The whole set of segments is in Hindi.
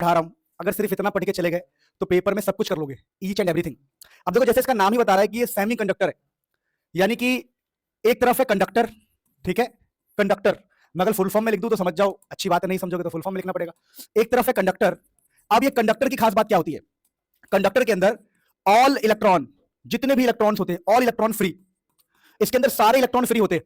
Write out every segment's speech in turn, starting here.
पढ़ा रहा हूं, अगर सिर्फ इतना पढ़ के चले गए तो पेपर में सब कुछ कर लोगे, ईच एंड एवरीथिंग। अब देखो जैसे इसका नाम ही बता रहा है कि ये सेमी कंडक्टर है, यानी कि एक तरफ है कंडक्टर, ठीक है, कंडक्टर। मैं अगर फुल फॉर्म में लिख दूं तो समझ जाओ, अच्छी बात है, नहीं समझोगे तो फुल फॉर्म में लिखना पड़ेगा। एक तरफ है कंडक्टर। अब ये कंडक्टर की खास बात क्या होती है, कंडक्टर के अंदर ऑल इलेक्ट्रॉन, जितने भी इलेक्ट्रॉन्स होते हैं, ऑल इलेक्ट्रॉन फ्री। इसके अंदर सारे इलेक्ट्रॉन फ्री होते हैं,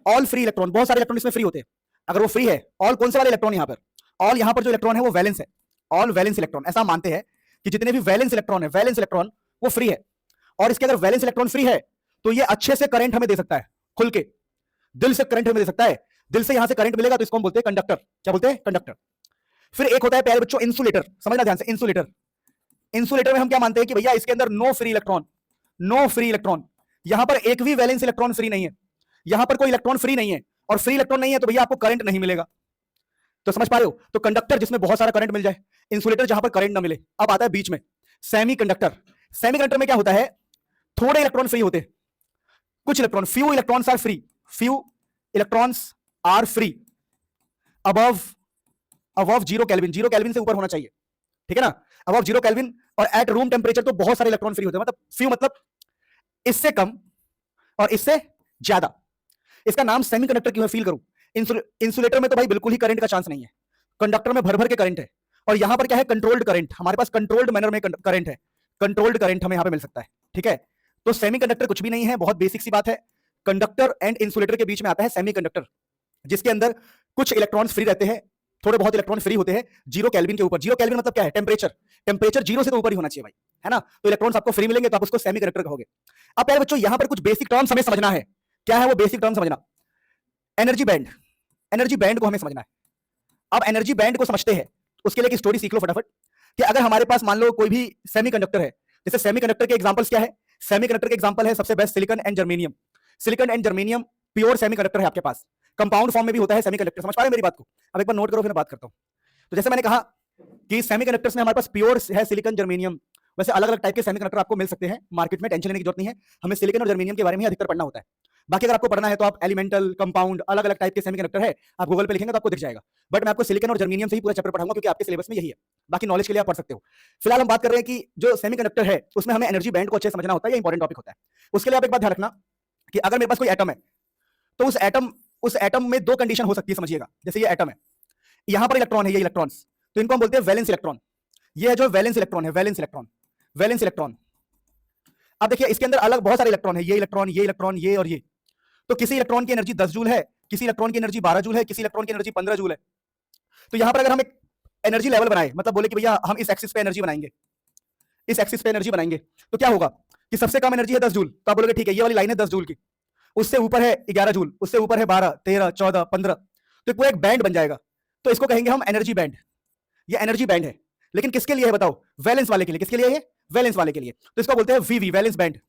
ऑल फ्री इलेक्ट्रॉन, बहुत सारे इलेक्ट्रॉन इसमें फ्री होते हैं। अगर वो फ्री है, ऑल कौन से वाले इलेक्ट्रॉन यहां पर, ऑल यहां पर जो इलेक्ट्रॉन है वो वैलेंस है, ऑल वैलेंस इलेक्ट्रॉन। ऐसा मानते हैं कि जितने भी वैलेंस इलेक्ट्रॉन है, वैलेंस इलेक्ट्रॉन वो फ्री है। और इसके अगर वैलेंस इलेक्ट्रॉन फ्री है तो ये अच्छे से करंट हमें दे सकता है, खुल के दिल से करंट हमें दे सकता है। दिल से यहां से करंट मिलेगा तो इसको हम बोलते हैं कंडक्टर। क्या बोलते हैं, कंडक्टर। फिर एक होता है प्यारे बच्चों इंसुलेटर, समझना ध्यान से, इंसुलेटर। इंसुलेटर में हम क्या मानते हैं कि भैया इसके अंदर no free electron, no free electron. यहां पर एक भी वैलेंस इलेक्ट्रॉन फ्री नहीं है, यहां पर कोई इलेक्ट्रॉन फ्री नहीं है, और फ्री इलेक्ट्रॉन नहीं है तो भैया आपको करंट नहीं मिलेगा। तो समझ पा रहे हो, तो कंडक्टर जिसमें बहुत सारा करंट मिल जाए, इंसुलेटर जहां पर करंट ना मिले। अब आता है बीच में सेमी कंडक्टर। सेमी कंडक्टर में क्या होता है, थोड़े इलेक्ट्रॉन फ्री होते हैं, कुछ electron, few electrons are free, few electrons are free above above 0 kelvin, 0 kelvin से ऊपर होना चाहिए, ठीक है ना, अबव 0 केल्विन। और एट रूम टेम्परेचर तो बहुत सारे इलेक्ट्रॉन फ्री होते हैं, मतलब फ्यू मतलब इससे कम और इससे ज्यादा। इसका नाम सेमीकंडक्टर क्यों है, फील करो। इंसुलेटर में तो भाई बिल्कुल ही करंट का चांस नहीं है, कंडक्टर में भर भर के करंट है, और यहां पर क्या है, कंट्रोल्ड करंट। हमारे पास कंट्रोल्ड मैनर में करंट है, कंट्रोल्ड करंट हमें यहां पे मिल सकता है, ठीक है। तो सेमीकंडक्टर कुछ भी नहीं है, बहुत बेसिक सी बात है। कंडक्टर एंड इंसुलेटर के बीच में आता है सेमीकंडक्टर, जिसके अंदर कुछ इलेक्ट्रॉन्स फ्री रहते हैं, थोड़े बहुत इलेक्ट्रॉन फ्री होते हैं 0 केल्विन के ऊपर। 0 केल्विन मतलब क्या है, टेम्परेचर, टेम्परेचर 0 से तो ऊपर ही होना चाहिए भाई, है ना। तो इलेक्ट्रॉन्स आपको फ्री मिलेंगे तो आप उसको सेमीकंडक्टर कहोगे। अब प्यारे बच्चों यहां पर कुछ बेसिक टर्म्स हमें समझना है। क्या है वो बेसिक टर्म समझना, एनर्जी बैंड, एनर्जी बैंड को हमें समझना है। अब एनर्जी बैंड को समझते हैं, उसके लिए एक स्टोरी सीख लो फटाफट, कि अगर हमारे पास मान लो कोई भी सेमीकंडक्टर है, जैसे सेमीकंडक्टर के एग्जांपल्स क्या है, सेमीकंडक्टर के एग्जांपल है सबसे best silicon and germanium. Silicon and germanium pure semiconductor है आपके पास, कंपाउंड फॉर्म में भी होता है सेमीकंडक्टर। समझ पा रहे हैं मेरी बात को, अब एक बार नोट करो फिर मैं बात करता हूं। तो जैसे मैंने कहा कि सेमीकंडक्टर्स में हमारे पास प्योर है सिलिकॉन जर्मेनियम, वैसे अलग अलग टाइप के सेमीकंडक्टर आपको मिल सकते हैं मार्केट में, टेंशन लेने की जरूरत नहीं है, हमें सिलिकॉन और जर्मेनियम के बारे में अधिकतर पढ़ना होता है। बाकी अगर आपको पढ़ना है तो आप एलिमेंटल, कंपाउंड, अलग अलग टाइप के सेमीकंडक्टर है, आप गूगल पे लिखेंगे तो आपको दिख जाएगा। बट मैं आपको सिलिकॉन और जर्मेनियम से ही पूरा चैप्टर पढ़ाऊंगा क्योंकि आपके सिलेबस में यही है, बाकी नॉलेज के लिए आप पढ़ सकते हो। फिलहाल हम बात कर रहे हैं कि जो सेमीकंडक्टर है उसमें हमें एनर्जी बैंड को अच्छे समझना होता है, ये इंपॉर्टेंट टॉपिक होता है। उसके लिए आप एक बात ध्यान रखना कि अगर मेरे पास कोई एटम है तो उस एटम में दो कंडीशन हो सकती है, समझिएगा। जैसे ये एटम है, यहां पर इलेक्ट्रॉन है, ये इलेक्ट्रॉन्स, तो इनको हम बोलते हैं वैलेंस इलेक्ट्रॉन। ये है जो वैलेंस इलेक्ट्रॉन है, वैलेंस इलेक्ट्रॉन, वैलेंस इलेक्ट्रॉन। अब देखिए इसके अंदर अलग बहुत सारे इलेक्ट्रॉन है, ये इलेक्ट्रॉन, ये इलेक्ट्रॉन, ये और ये। तो किसी इलेक्ट्रॉन की एनर्जी 10 जूल है, किसी इलेक्ट्रॉन की एनर्जी 12 जूल है, किसी इलेक्ट्रॉन की एनर्जी 15 जूल है। तो यहां पर अगर हम एक एनर्जी लेवल बनाए, मतलब बोले कि भैया हम इस एक्सिस पे एनर्जी बनाएंगे, इस एक्सिस पे एनर्जी बनाएंगे, तो क्या होगा कि सबसे कम एनर्जी है 10 जूल, तो आप बोलोगे ठीक है ये वाली लाइन है 10 जूल की, उससे ऊपर है 11 जूल, उससे ऊपर है 12, 13, 14, 15, तो पूरा एक बैंड बन जाएगा। तो इसको कहेंगे हम एनर्जी बैंड। ये एनर्जी बैंड है, लेकिन किसके लिए है बताओ, वैलेंस वाले के लिए। किसके लिए है, वैलेंस वाले के लिए। तो इसको बोलते हैं वीवी, वैलेंस बैंड,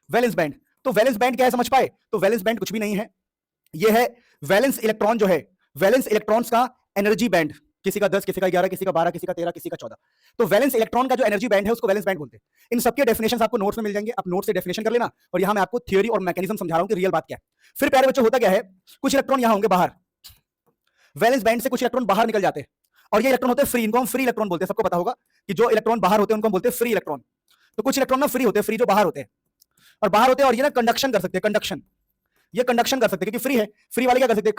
वैलेंस बैंड। तो वैलेंस बैंड क्या है समझ पाए, तो वैलेंस बैंड कुछ भी नहीं है, ये है वैलेंस इलेक्ट्रॉन जो है, वैलेंस इलेक्ट्रॉन्स का एनर्जी बैंड। किसी का 10, किसी का 11, किसी का 12, किसी का 13, किसी का 14। तो वैलेंस इलेक्ट्रॉन का जो एनर्जी बैंड है उसको वैलेंस बैंड बोलते हैं। इन सबके डेफिनेशंस आपको नोट्स में मिल जाएंगे, आप नोट से डेफिनेशन कर लेना, और यहां मैं आपको थ्योरी और मैकेनिज्म समझा रहा हूं कि रियल बात क्या है। फिर प्यारे बच्चों होता क्या है, कुछ इलेक्ट्रॉन यहां होंगे बाहर, वैलेंस बैंड से कुछ इलेक्ट्रॉन बाहर निकल जाते हैं, और ये इलेक्ट्रॉन होते हैं फ्री, इनको हम फ्री इलेक्ट्रॉन बोलते हैं। सबको पता होगा कि जो इलेक्ट्रॉन बाहर होते हैं उनको हम बोलते हैं फ्री इलेक्ट्रॉन। तो कुछ इलेक्ट्रॉन ना फ्री होते हैं, फ्री जो बाहर होते हैं, और बाहर होते हैं, और ये ना कंडक्शन कर सकते हैं, कंडक्शन, ये कंडक्शन कर सकते हैं क्योंकि फ्री है। फ्री वाले क्या कर सकते हैं,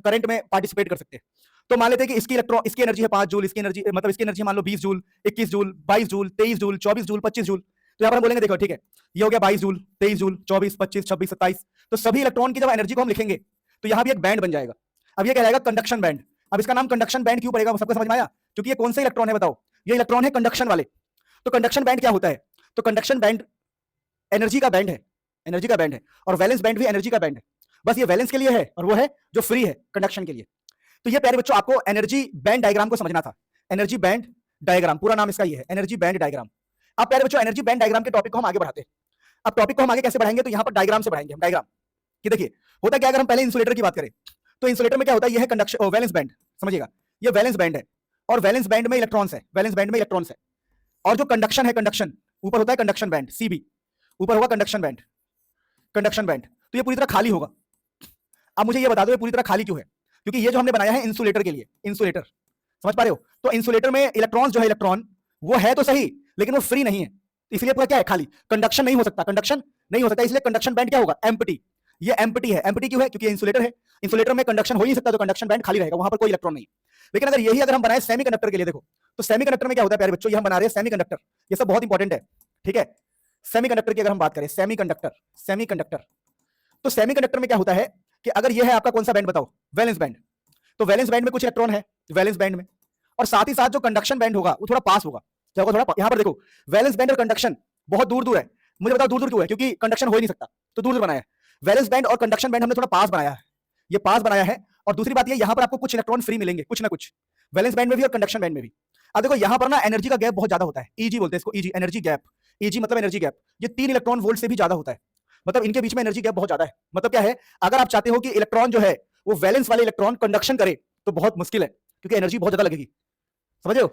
करंट में पार्टिसिपेट कर सकते हैं। तो मान लेते हैं कि इसकी इलेक्ट्रॉन, इसकी एनर्जी है 5 जूल, इसकी एनर्जी मतलब इसकी एनर्जी मान लो 20 joule, 21 joule, 22 joule, 23 joule, 24 joule, 25 joule. तो यहां पर हम बोलेंगे देखो ठीक है ये हो गया 22 जूल, 23 जूल, 24, 25, 26, 27। तो सभी इलेक्ट्रॉन की जब एनर्जी को हम लिखेंगे तो यहां भी एक बैंड बन जाएगा। अब ये कहलाएगा कंडक्शन बैंड। अब इसका नाम कंडक्शन बैंड क्यों पड़ेगा, सबको समझ में आया, क्योंकि ये कौन से इलेक्ट्रॉन है बताओ, ये इलेक्ट्रॉन है कंडक्शन वाले। तो कंडक्शन बैंड क्या होता है, तो कंडक्शन बैंड एनर्जी का बैंड है, एनर्जी का बैंड है, और वैलेंस बैंड भी एनर्जी का बैंड है। बस ये वैलेंस के लिए है और वो है जो फ्री है कंडक्शन के लिए। तो ये प्यारे बच्चों आपको एनर्जी बैंड डायग्राम को समझना था। एनर्जी बैंड डायग्राम पूरा नाम इसका ये है, एनर्जी बैंड डायग्राम। अब प्यारे बच्चों एनर्जी बैंड डायग्राम के टॉपिक को हम आगे बढ़ाते हैं। अब टॉपिक को हम आगे कैसे बढ़ाएंगे, तो यहां पर डायग्राम से बढ़ाएंगे हम। डायग्राम कि देखिए होता क्या, अगर हम पहले इंसुलेटर की बात करें तो इंसुलेटर में क्या होता है, ये है कंडक्शन, वैलेंस बैंड, समझिएगा ये वैलेंस बैंड है, और वैलेंस बैंड में इलेक्ट्रॉन्स है, वैलेंस बैंड में इलेक्ट्रॉन्स है। और जो कंडक्शन है, कंडक्शन ऊपर होता है कंडक्शन बैंड, सीबी ऊपर होगा कंडक्शन बैंड, कंडक्शन बैंड। तो ये पूरी तरह खाली होगा। अब मुझे ये बता दो ये पूरी तरह खाली क्यों है, क्योंकि ये जो हमने बनाया है इंसुलेटर के लिए, इंसुलेटर समझ पा रहे हो? तो इंसुलेटर में इलेक्ट्रॉन जो है, इलेक्ट्रॉन वो है तो सही, लेकिन वो फ्री नहीं है, इसलिए आपका क्या है, खाली। कंडक्शन नहीं हो सकता, कंडक्शन नहीं हो सकता, इसलिए कंडक्शन बैंड क्या होगा, एम्प्टी। ये एम्प्टी है। एम्प्टी क्यों है? क्योंकि इंसुलेटर है, इंसुलेटर में कंडक्शन हो ही नहीं सकता, तो कंडक्शन बैंड खाली रहेगा, वहां पर कोई इलेक्ट्रॉन नहीं। लेकिन अगर यही अगर हम बनाए सेमीकंडक्टर के लिए, देखो तो सेमीकंडक्टर में क्या होता है प्यारे बच्चों, ये हम बना रहे हैं सेमीकंडक्टर, ये सब बहुत इंपॉर्टेंट है, ठीक है। सेमीकंडक्टर की अगर हम बात करें, सेमीकंडक्टर, सेमीकंडक्टर, तो सेमीकंडक्टर में क्या होता है कि अगर ये है आपका कौन सा बैंड बताओ, वैलेंस बैंड, तो वैलेंस बैंड में कुछ इलेक्ट्रॉन है, वैलेंस बैंड में, और साथ ही साथ जो कंडक्शन बैंड होगा वो थोड़ा पास होगा, क्या होगा, थोड़ा। यहां पर देखो वैलेंस बैंड और कंडक्शन बहुत दूर दूर है, मुझे बताओ दूर दूर क्यों है, क्योंकि कंडक्शन हो ही नहीं सकता, तो दूर दूर बनाया है। वैलेंस बैंड और कंडक्शन बैंड हमने थोड़ा पास बनाया है, ये पास बनाया है। और दूसरी बात ये, यहां पर आपको कुछ इलेक्ट्रॉन फ्री मिलेंगे, कुछ ना कुछ, वैलेंस बैंड में भी और कंडक्शन बैंड में भी। अब देखो यहां पर ना एनर्जी का गैप बहुत ज्यादा होता है, ईजी बोलते हैं इसको, ईजी, एनर्जी गैप। ईजी मतलब एनर्जी गैप, ये 3 इलेक्ट्रॉन वोल्ट से भी ज्यादा होता है, मतलब इनके बीच में एनर्जी गैप बहुत ज्यादा है। मतलब क्या है, अगर आप चाहते हो कि इलेक्ट्रॉन जो है वो वैलेंस वाले इलेक्ट्रॉन कंडक्शन करे, तो बहुत मुश्किल है, क्योंकि एनर्जी बहुत ज्यादा लगेगी, समझ रहे हो?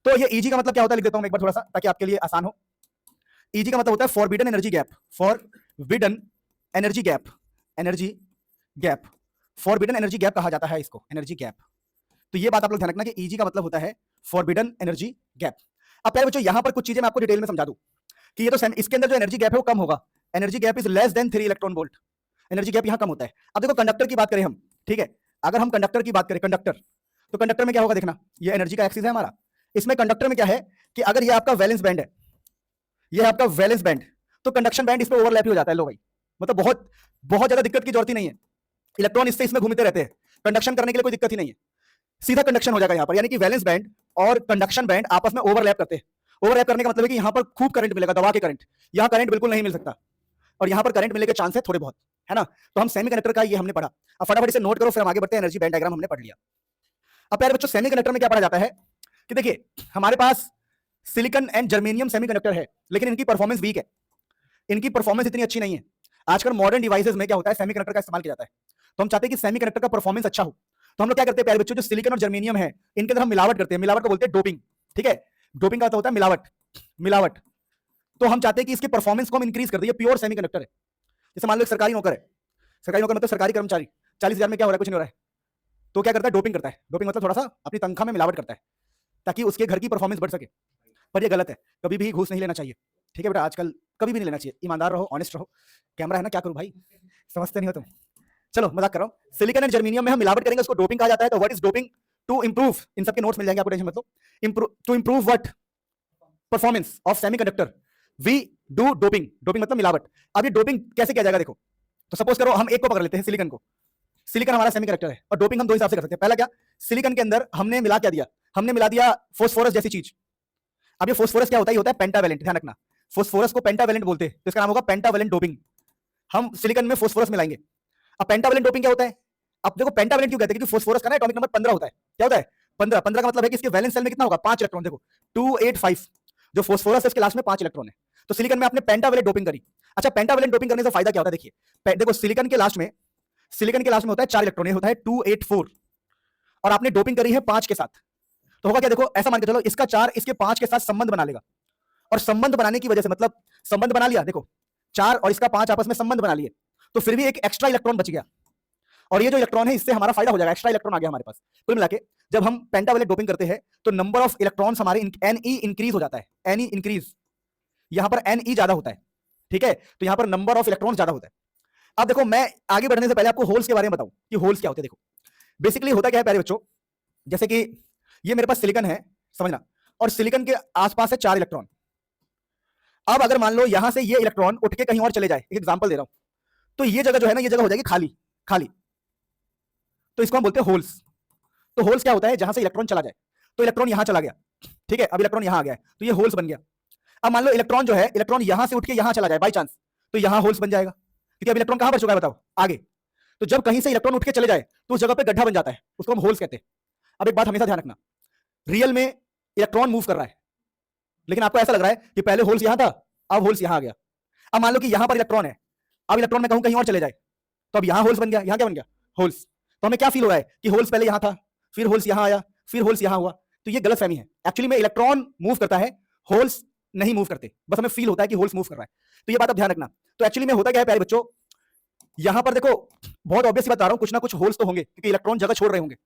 तो ये ईजी का मतलब क्या होता है, लिख देता हूं एक बार थोड़ा सा, ताकि आपके लिए आसान हो। ईजी का मतलब होता है forbidden energy gap, forbidden energy gap, energy gap, forbidden energy gap कहा जाता है इसको, एनर्जी गैप। तो ये बात आप लोग ध्यान रखना कि ईजी का मतलब होता है फॉरबिडन एनर्जी गैप। अब प्यारे बच्चों यहां पर कुछ चीजें मैं आपको डिटेल में समझा दूं कि ये तो इसके अंदर जो एनर्जी गैप है वो कम होगा, energy gap is less than 3 electron volt, energy gap यहां कम होता है। अब देखो कंडक्टर की बात करें हम, ठीक है, अगर हम कंडक्टर की बात करें, कंडक्टर, तो कंडक्टर में क्या होगा, देखना ये एनर्जी का एक्सिस है हमारा, इसमें कंडक्टर में क्या है कि अगर ये आपका वैलेंस बैंड है, ये है आपका वैलेंस बैंड, तो कंडक्शन बैंड इस पे ओवरलैप हो जाता है, लो भाई, मतलब बहुत बहुत ज्यादा दिक्कत की जरूरत ही नहीं है, इलेक्ट्रॉन इससे इसमें घूमते रहते हैं, कंडक्शन करने के लिए कोई दिक्कत ही नहीं है, सीधा कंडक्शन हो जाएगा यहां पर, यानी कि वैलेंस बैंड और कंडक्शन बैंड आपस में ओवरलैप करते हैं। ओवरलैप करने का मतलब है कि यहां पर खूब करंट मिलेगा, दबा के करंट, यहां करंट बिल्कुल नहीं मिल सकता, और यहां पर करंट मिलने के चांस है थोड़े बहुत, है ना। तो हम सेमीकंडक्टर का ये हमने पढ़ा, अब फटाफट इसे नोट करो, फिर हम आगे बढ़ते हैं। एनर्जी बैंड डायग्राम हमने पढ़ लिया। अब प्यारे बच्चों सेमीकंडक्टर में क्या पढ़ा जाता है कि देखिए हमारे पास सिलिकॉन एंड जर्मेनियम सेमीकंडक्टर है, लेकिन इनकी परफॉर्मेंस वीक है, इनकी परफॉर्मेंस इतनी अच्छी नहीं है। आजकल मॉडर्न डिवाइसेस में क्या होता है, सेमीकंडक्टर का इस्तेमाल किया जाता है, तो हम चाहते हैं कि सेमीकंडक्टर का परफॉर्मेंस अच्छा हो, तो हम लोग क्या करते हैं प्यारे बच्चों, जो सिलिकॉन और जर्मेनियम है इनके अंदर हम मिलावट करते हैं, मिलावट को बोलते हैं डोपिंग, ठीक है। डोपिंग का मतलब होता है मिलावट, मिलावट। तो हम चाहते हैं कि इसकी परफॉर्मेंस को हम इंक्रीज कर दें, ये प्योर सेमीकंडक्टर है। जैसे मान लो एक सरकारी नौकर है, सरकारी नौकर मतलब सरकारी कर्मचारी, 40,000 में क्या हो रहा है, कुछ नहीं हो रहा है, तो क्या करता है, डोपिंग करता है। डोपिंग मतलब थोड़ा सा अपनी तनख्वाह में मिलावट करता है, ताकि उसके घर की परफॉर्मेंस बढ़ सके, पर ये गलत है, कभी भी घूस नहीं लेना चाहिए, ठीक है बेटा, आजकल कभी भी नहीं लेना चाहिए, ईमानदार रहो, ऑनेस्ट रहो, कैमरा है ना, क्या करूं भाई, समझते नहीं हो तुम, चलो मजाक कर रहा हूं। सिलिकॉन एंड जर्मेनियम में हम मिलावट करेंगे, उसको डोपिंग कहा जाता है। तो what is doping? To improve, इन सबके नोट्स मिल जाएंगे आपको, टेंशन मत लो, to improve what, performance of semiconductor, we do doping, doping मतलब मिलावट। अब ये डोपिंग कैसे किया जाएगा, देखो, तो सपोज करो हम एक को पकड़ लेते हैं, सिलिकॉन को, सिलिकॉन हमारा सेमीकंडक्टर है, और डोपिंग हम दो हिसाब से कर सकते हैं। पहला क्या, सिलिकॉन के अंदर हमने मिला क्या दिया, हमने मिला दिया फोस्फोरस जैसी चीज। अब ये फोस्फोरस क्या होता है, ये होता है पेंटावेलेंट, ध्यान रखना, फोस्फोरस को पेंटावेलेंट बोलते हैं, तो इसका नाम होगा पेंटावेलेंट डोपिंग। हम सिलिकॉन में फोस्फोरस मिलाएंगे। अब पेंटावेलेंट डोपिंग क्या होता है, अब देखो पेंटावेलेंट क्यों कहते हैं, क्योंकि फोस्फोरस का ना एटॉमिक नंबर 15 होता है। क्या होता है, 15। 15 का मतलब है कि इसके वैलेंस सेल में कितना होगा, 5 इलेक्ट्रॉन, देखो 285, जो फोस्फोरस है इसके लास्ट में 5 इलेक्ट्रॉन है। तो सिलिकॉन में आपने पेंटावेलेंट डोपिंग करी। अच्छा, पेंटावेलेंट डोपिंग करने से फायदा क्या होता है, देखिए देखो सिलिकॉन के लास्ट में, सिलिकॉन के लास्ट में होता है 4 इलेक्ट्रॉन, ये होता है 284, और आपने डोपिंग करी है 5 के साथ, तो होगा क्या, देखो ऐसा मान के चलो, इसका 4 इसके 5 के साथ संबंध बना लेगा, और संबंध बनाने की वजह से, मतलब संबंध बना लिया, देखो 4 और इसका 5 आपस में संबंध बना लिए, तो फिर भी एक एक्स्ट्रा इलेक्ट्रॉन बच गया, और ये जो इलेक्ट्रॉन है इससे हमारा फायदा हो जाएगा, एक्स्ट्रा इलेक्ट्रॉन आ गया हमारे पास। कुल मिला के जब हम पेंटावेलेंट डोपिंग करते हैं तो नंबर ऑफ इलेक्ट्रॉन्स हमारे Ne इंक्रीज हो जाता है, Ne इंक्रीज, यहां पर Ne ज्यादा होता है, ठीक है, तो यहां पर नंबर ऑफ इलेक्ट्रॉन्स ज्यादा होता है। अब देखो मैं आगे बढ़ने से पहले आपको होल्स के बारे में बताऊं कि होल्स क्या होते हैं। देखो बेसिकली होता क्या है प्यारे बच्चों, जैसे कि ये मेरे पास सिलिकॉन है, समझना, और सिलिकॉन के आसपास है 4 इलेक्ट्रॉन। अब अगर मान लो यहां से ये इलेक्ट्रॉन उठ के कहीं और चले जाए, एक एग्जांपल दे रहा हूं, तो ये जगह जो है ना, ये जगह हो जाएगी खाली, खाली, तो इसको हम बोलते हैं होल्स। तो होल्स क्या होता है, जहां से इलेक्ट्रॉन चला जाए, तो इलेक्ट्रॉन यहां चला गया, ठीक है, अब इलेक्ट्रॉन यहां आ गया है, तो ये होल्स बन गया। अब मान लो इलेक्ट्रॉन जो है, इलेक्ट्रॉन यहां से उठ के यहां चला जाए बाई चांस, तो यहां होल्स बन जाएगा, क्योंकि अब इलेक्ट्रॉन कहां पर चुका है बताओ, आगे। तो जब कहीं से इलेक्ट्रॉन उठ के चले जाए तो उस जगह पे गड्ढा बन जाता है, उसको हम होल्स कहते हैं। अब एक बात हमेशा ध्यान रखना, रियल में इलेक्ट्रॉन मूव कर रहा है, लेकिन आपको ऐसा लग रहा है कि पहले होल्स यहां था, अब होल्स यहां आ गया। अब मान लो कि यहां पर इलेक्ट्रॉन है, अब इलेक्ट्रॉन में कहूं कहीं और चले जाए, तो अब यहां होल्स बन गया, यहां क्या बन गया, होल्स। तो हमें क्या फील हो रहा है कि होल्स पहले यहां था, फिर होल्स यहां आया, फिर होल्स यहां हुआ, तो ये गलतफहमी है। एक्चुअली में इलेक्ट्रॉन मूव करता है, होल्स नहीं मूव करते, बस हमें फील होता है कि होल्स मूव कर रहा है, तो ये बात आप ध्यान रखना। तो एक्चुअली में होता क्या है प्यारे बच्चों, यहां पर देखो बहुत ऑब्वियस बात बता रहा हूं, कुछ ना कुछ होल्स तो होंगे, क्योंकि इलेक्ट्रॉन जगह छोड़ रहे होंगे,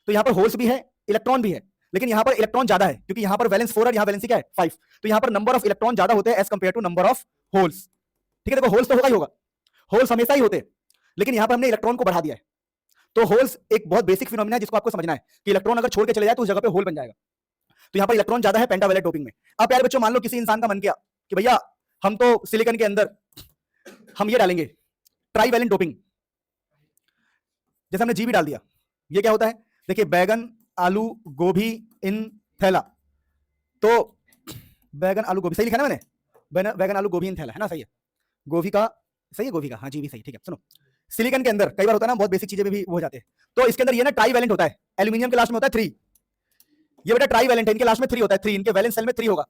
तो यहां पर होल्स भी है इलेक्ट्रॉन भी है, लेकिन यहां पर इलेक्ट्रॉन ज्यादा है क्योंकि यहां पर वैलेंस 4 और यहां वैलेंसी क्या है 5, तो यहां पर नंबर ऑफ इलेक्ट्रॉन ज्यादा होते हैं as compare to number of holes. ठीक है, देखो होल्स तो होगा ही होगा, होल्स हमेशा ही होते हैं, लेकिन यहां पर हमने इलेक्ट्रॉन को बढ़ा दिया है। तो होल्स एक बहुत बेसिक फिनोमेना है जिसको आपको समझना है कि इलेक्ट्रॉन अगर छोड़ के चले जाए तो उस जगह पे होल बन जाएगा। तो यहां पर इलेक्ट्रॉन ज्यादा है पेंटावैलेंट डोपिंग में। अब प्यारे बच्चों, मान लो किसी इंसान का मन किया कि भैया हम तो सिलिकॉन के अंदर हम ये डालेंगे ट्राईवैलेंट डोपिंग, जैसे हमने जी भी डाल दिया। ये क्या होता है, देखिए बैगन आलू गोभी इन थैला, तो बैगन आलू गोभी सही लिखा ना मैंने, बैगन आलू गोभी इन थैला है ना, सही है, गोभी का सही है, गोभी का हाँ जी भी सही, ठीक है। सुनो, सिलिकॉन के अंदर कई बार होता है ना, बहुत बेसिक चीजें में भी वो हो जाते हैं, तो इसके अंदर ये ना ट्राईवैलेंट होता है, एल्यूमिनियम के लास्ट में होता है 3, ये बेटा ट्राईवैलेंट है, इनके लास्ट में 3 होता है, 3 इनके वैलेंस सेल में 3 होगा,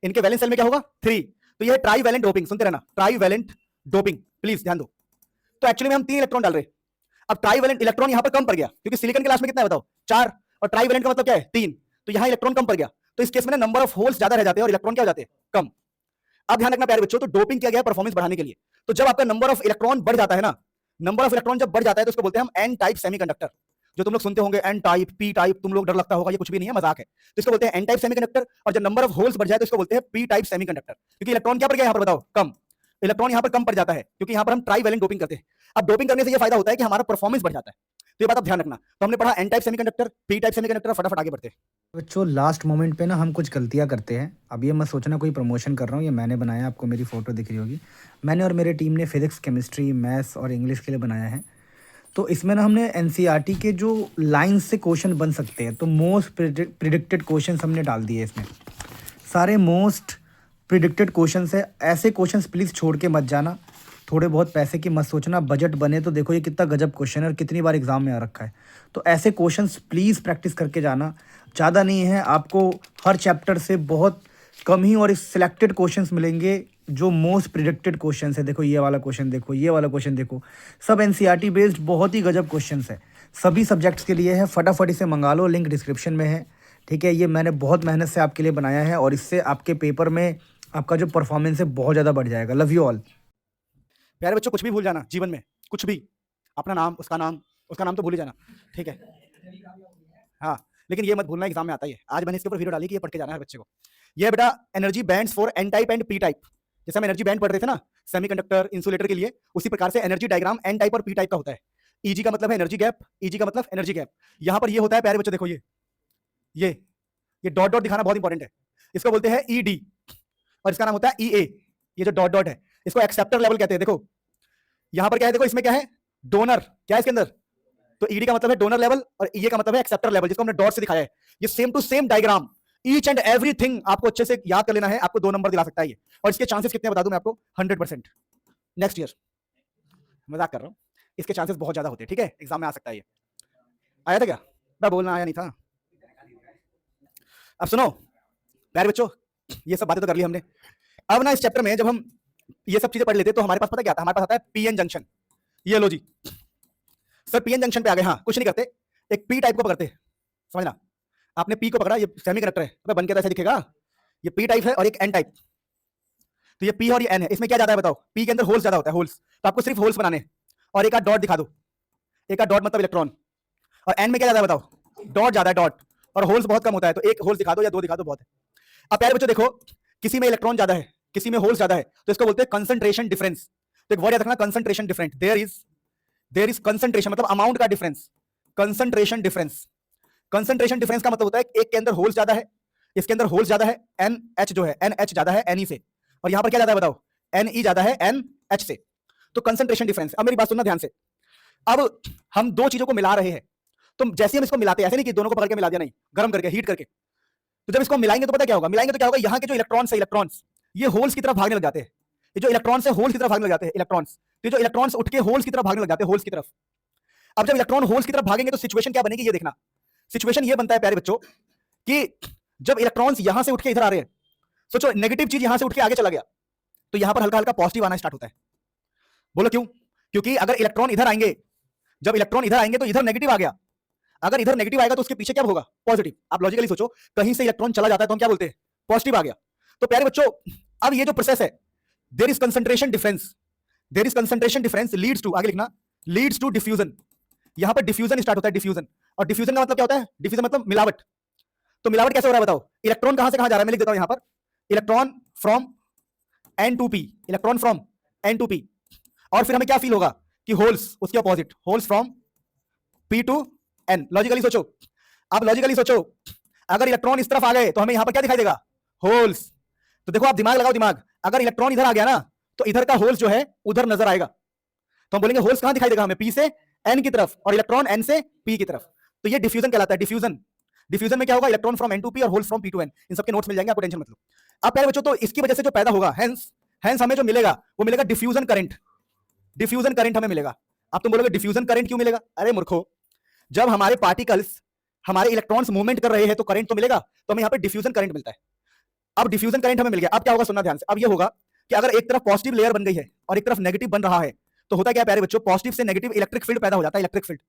इनके वैलेंस सेल में क्या होगा 3, तो ये है ट्राईवैलेंट डोपिंग, सुनते रहना ट्राईवैलेंट डोपिंग, प्लीज ध्यान दो। तो एक्चुअली में हम 3 इलेक्ट्रॉन डाल रहे हैं, अब ट्राईवैलेंट इलेक्ट्रॉन यहां पर कम पड़ गया क्योंकि सिलिकॉन के लास्ट में कितना है बताओ 4, और ट्राईवैलेंट का मतलब क्या है 3, तो यहां इलेक्ट्रॉन कम पड़ गया, तो इस केस में ना नंबर ऑफ होल्स ज्यादा रह जाते हैं और इलेक्ट्रॉन क्या हो जाते हैं कम। अब ध्यान रखना प्यारे बच्चों, तो डोपिंग किया गया परफॉर्मेंस बढ़ाने के लिए, तो जब आपका नंबर ऑफ इलेक्ट्रॉन बढ़ जाता है ना, नंबर ऑफ इलेक्ट्रॉन जब बढ़ जाता है तो उसको बोलते हैं हम एन टाइप सेमीकंडक्टर, जो तुम लोग सुनते होंगे एन टाइप पी टाइप, तुम लोग डर लगता होगा, ये कुछ भी नहीं है, मजाक है, तो इसको बोलते हैं एन टाइप सेमीकंडक्टर। और जब नंबर ऑफ होल्स बढ़ जाए तो इसको बोलते हैं पी टाइप सेमीकंडक्टर, क्योंकि इलेक्ट्रॉन क्या पड़ गया यहां पर बताओ कम, इलेक्ट्रॉन यहां पर कम पड़ जाता है क्योंकि यहां पर हम ट्राईवैलेंट डोपिंग करते हैं। अब डोपिंग करने से ये फायदा होता है कि हमारा परफॉर्मेंस बढ़ जाता है, तो ये बात आप ध्यान रखना। तो हमने पढ़ा N type semiconductor, P type semiconductor, फटाफट आगे बढ़ते हैं। बच्चों लास्ट मोमेंट पे ना हम कुछ गलतियां करते हैं। अब ये मत सोचना कोई प्रमोशन कर रहा हूँ, ये मैंने बनाया, आपको मेरी फ़ोटो दिख रही होगी। मैंने और मेरी टीम ने फिज़िक्स, केमिस्ट्री, मैथ्स और इंग्लिश के लिए बनाया है। तो इसमें ना हमने एनसीईआरटी के जो लाइन्स से क्वेश्चन बन सकते हैं, तो मोस्ट प्रिडिक्टेड क्वेश्चन हमने डाल दिए इसमें। सारे मोस्ट प्रिडिक्टेड क्वेश्चन है, ऐसे क्वेश्चंस प्लीज़ छोड़ के मत जाना। थोड़े बहुत पैसे की मत सोचना, बजट बने तो देखो ये कितना गजब क्वेश्चन है और कितनी बार एग्जाम में आ रखा है। तो ऐसे क्वेश्चंस प्लीज़ प्रैक्टिस करके जाना, ज़्यादा नहीं है, आपको हर चैप्टर से बहुत कम ही और सिलेक्टेड क्वेश्चंस मिलेंगे जो मोस्ट प्रिडिक्टेड क्वेश्चंस है। देखो ये वाला क्वेश्चन देखो, ये वाला क्वेश्चन देखो, सब एनसीईआरटी बेस्ड बहुत ही गजब क्वेश्चंस है, सभी सब्जेक्ट्स के लिए है। फटाफट इसे मंगा लो, लिंक डिस्क्रिप्शन में है, ठीक है। ये मैंने बहुत मेहनत से आपके लिए बनाया है और इससे आपके पेपर में आपका जो परफॉर्मेंस है बहुत ज़्यादा बढ़ जाएगा। Love you all. प्यारे बच्चों, कुछ भी भूल जाना जीवन में, कुछ भी, अपना नाम, उसका नाम तो भूल ही जाना, ठीक है। हाँ, लेकिन ये मत भूलना एग्जाम में आता ही है। आज मैंने इसके ऊपर वीडियो डाली कि ये पढ़ के जाना है बच्चे को। ये बेटा energy bands for N type and P type, जैसे हम एनर्जी बैंड पढ़ रहे थे ना सेमीकंडक्टर इंसुलेटर के लिए, उसी प्रकार से एनर्जी डायग्राम एन टाइप और पी टाइप का होता है। ईजी का मतलब है एनर्जी गैप, ईजी का मतलब एनर्जी गैप। यहाँ पर ये होता है प्यारे बच्चों, देखो ये डॉट डॉट दिखाना बहुत इंपॉर्टेंट है, इसको बोलते हैं ईडी और इसका नाम होता है ईए। ये जो डॉट डॉट है इसको एक्सेप्टर लेवल कहते हैं। देखो यहां पर क्या है, देखो इसमें क्या है, डोनर, क्या है इसके अंदर, तो ईडी का मतलब है डोनर लेवल और ईए का मतलब है एक्सेप्टर लेवल, जिसको हमने डॉट से दिखाया है। ये same to same diagram, each and everything आपको अच्छे से याद कर लेना है, आपको 2 नंबर दिला सकता है ये। और इसके चांसेस कितने बता दूं मैं आपको, 100% नेक्स्ट ईयर, मजाक कर रहा हूं, इसके चांसेस बहुत ज्यादा होते हैं, ठीक है, एग्जाम में आ सकता है ये। आया था क्या, मैं बोलना आया नहीं था। अब सुनो प्यारे बच्चों, ये सब बातें तो कर ली हमने। अब ना इस चैप्टर में जब हम ये सब चीजें पढ़ लेते तो हमारे पास पता क्या आता है, हमारे पास आता है पीएन जंक्शन। ये लो जी सर, पीएन जंक्शन पे आ गए। हाँ, कुछ नहीं करते, एक पी टाइप को पकड़ते, समझना, आपने पी को पकड़ा, ये सेमीकंडक्टर है, अबे बन के ऐसे दिखेगा, ये पी टाइप है और एक एन टाइप, तो ये पी और ये एन है, इसमें क्या ज्यादा है बताओ, पी के अंदर होल्स ज्यादा होता है, होल्स, तो आपको सिर्फ होल्स बनाने और एक आध डॉट दिखा दो, एक आध डॉट मतलब इलेक्ट्रॉन। और एन में क्या ज्यादा है बताओ, डॉट ज्यादा है, डॉट, और होल्स बहुत कम होता है, तो एक होल्स दिखा दो या 2 दिखा दो, बहुत है। अब प्यारे बच्चों देखो, किसी में इलेक्ट्रॉन ज्यादा है, किसी में होल्स ज्यादा है, तो इसको बोलते हैं कंसंट्रेशन डिफरेंस। तो एक वर्ड याद रखना, concentration difference, there is concentration मतलब अमाउंट का difference, concentration difference. Concentration difference का मतलब होता है एक के अंदर होल्स ज्यादा है, इसके अंदर होल्स ज्यादा है, एन एच जो है, एन एच ज्यादा है एन ई से, और यहां पर क्या ज्यादा है बताओ, एन ई ज्यादा है एन एच से, तो कंसंट्रेशन डिफरेंस। अब मेरी बात सुनना ध्यान से, अब हम 2 चीजों को मिला रहे हैं, तो जैसे हम इसको मिलाते हैं, ऐसे नहीं कि दोनों को पकड़ के मिला दिया, नहीं, गर्म करके, हीट करके, तो जब इसको मिलाएंगे तो पता क्या होगा, मिलाएंगे तो क्या होगा, यहाँ के जो इलेक्ट्रॉन्स है, इलेक्ट्रॉन्स ये होल्स की तरफ भागने लग जाते हैं, ये जो इलेक्ट्रॉन्स है होल्स की तरफ भागने लग जाते हैं, इलेक्ट्रॉन्स, तो जो इलेक्ट्रॉन्स उठ के होल्स की तरफ भागने लग जाते हैं, होल्स की तरफ। अब जब इलेक्ट्रॉन होल्स की तरफ भागेंगे तो सिचुएशन क्या बनेगी, ये देखना, सिचुएशन ये बनता है प्यारे बच्चों कि जब इलेक्ट्रॉन्स यहां से उठ के इधर आ रहे हैं, सोचो नेगेटिव चीज यहां से उठ के आगे चला गया, तो यहां पर हल्का हल्का पॉजिटिव आना स्टार्ट होता है। बोलो क्यों, क्योंकि अगर इलेक्ट्रॉन इधर आएंगे, जब इलेक्ट्रॉन इधर आएंगे तो इधर नेगेटिव आ गया, अगर इधर नेगेटिव आएगा तो उसके पीछे क्या होगा, पॉजिटिव। आप लॉजिकली सोचो, कहीं से इलेक्ट्रॉन चला जाता है तो हम क्या बोलते हैं, पॉजिटिव आ गया। तो प्यारे बच्चों अब ये जो प्रोसेस है, there is concentration difference, there is concentration difference leads to, आगे लिखना, लीड्स टू डिफ्यूजन। यहां पर डिफ्यूजन स्टार्ट होता है, डिफ्यूजन। और डिफ्यूजन का मतलब क्या होता है? डिफ्यूजन मतलब मिलावट। तो मिलावट कैसे हो रहा है बताओ? इलेक्ट्रॉन कहां से कहां जा रहा है, मैं लिख देता हूं यहां पर, electron from N to P, electron from N to P. और फिर हमें क्या फील होगा कि होल्स उसके अपोजिट, holes from P to N. Logically सोचो, आप लॉजिकली सोचो, अगर इलेक्ट्रॉन इस तरफ आ गए तो हमें यहां पर क्या दिखाई देगा? होल्स। तो देखो आप दिमाग लगाओ, दिमाग, अगर इलेक्ट्रॉन इधर आ गया ना तो इधर का होल्स जो है उधर नजर आएगा। तो हम बोलेंगे होल्स कहां दिखाई देगा हमें? पी से एन की तरफ और इलेक्ट्रॉन एन से पी की तरफ। तो ये डिफ्यूजन कहलाता है, डिफ्यूजन। डिफ्यूजन में क्या होगा? Electron from N to P और holes from P to N. इन सबके नोट्स मिल जाएंगे, आपको टेंशन मत लो। अब प्यारे बच्चों, तो इसकी वजह से जो पैदा होगा, हेंस हमें जो मिलेगा वो मिलेगा डिफ्यूजन करंट। डिफ्यूजन करंट हमें मिलेगा। अब तुम बोलोगे डिफ्यूजन करंट क्यों मिलेगा? अरे मूर्खो, जब हमारे पार्टिकल्स, हमारे इलेक्ट्रॉन्स मूवमेंट कर रहे हैं तो करंट तो मिलेगा, तो हमें यहां पे डिफ्यूजन करंट मिलता है। अब डिफ्यूजन करंट हमें मिल गया। अब क्या होगा, सुनना ध्यान से। अब ये होगा कि अगर एक तरफ पॉजिटिव लेयर बन गई है और एक तरफ नेगेटिव बन रहा है, तो होता क्या है प्यारे बच्चों? पॉजिटिव से नेगेटिव इलेक्ट्रिक फील्ड पैदा हो जाता है, इलेक्ट्रिक फील्ड।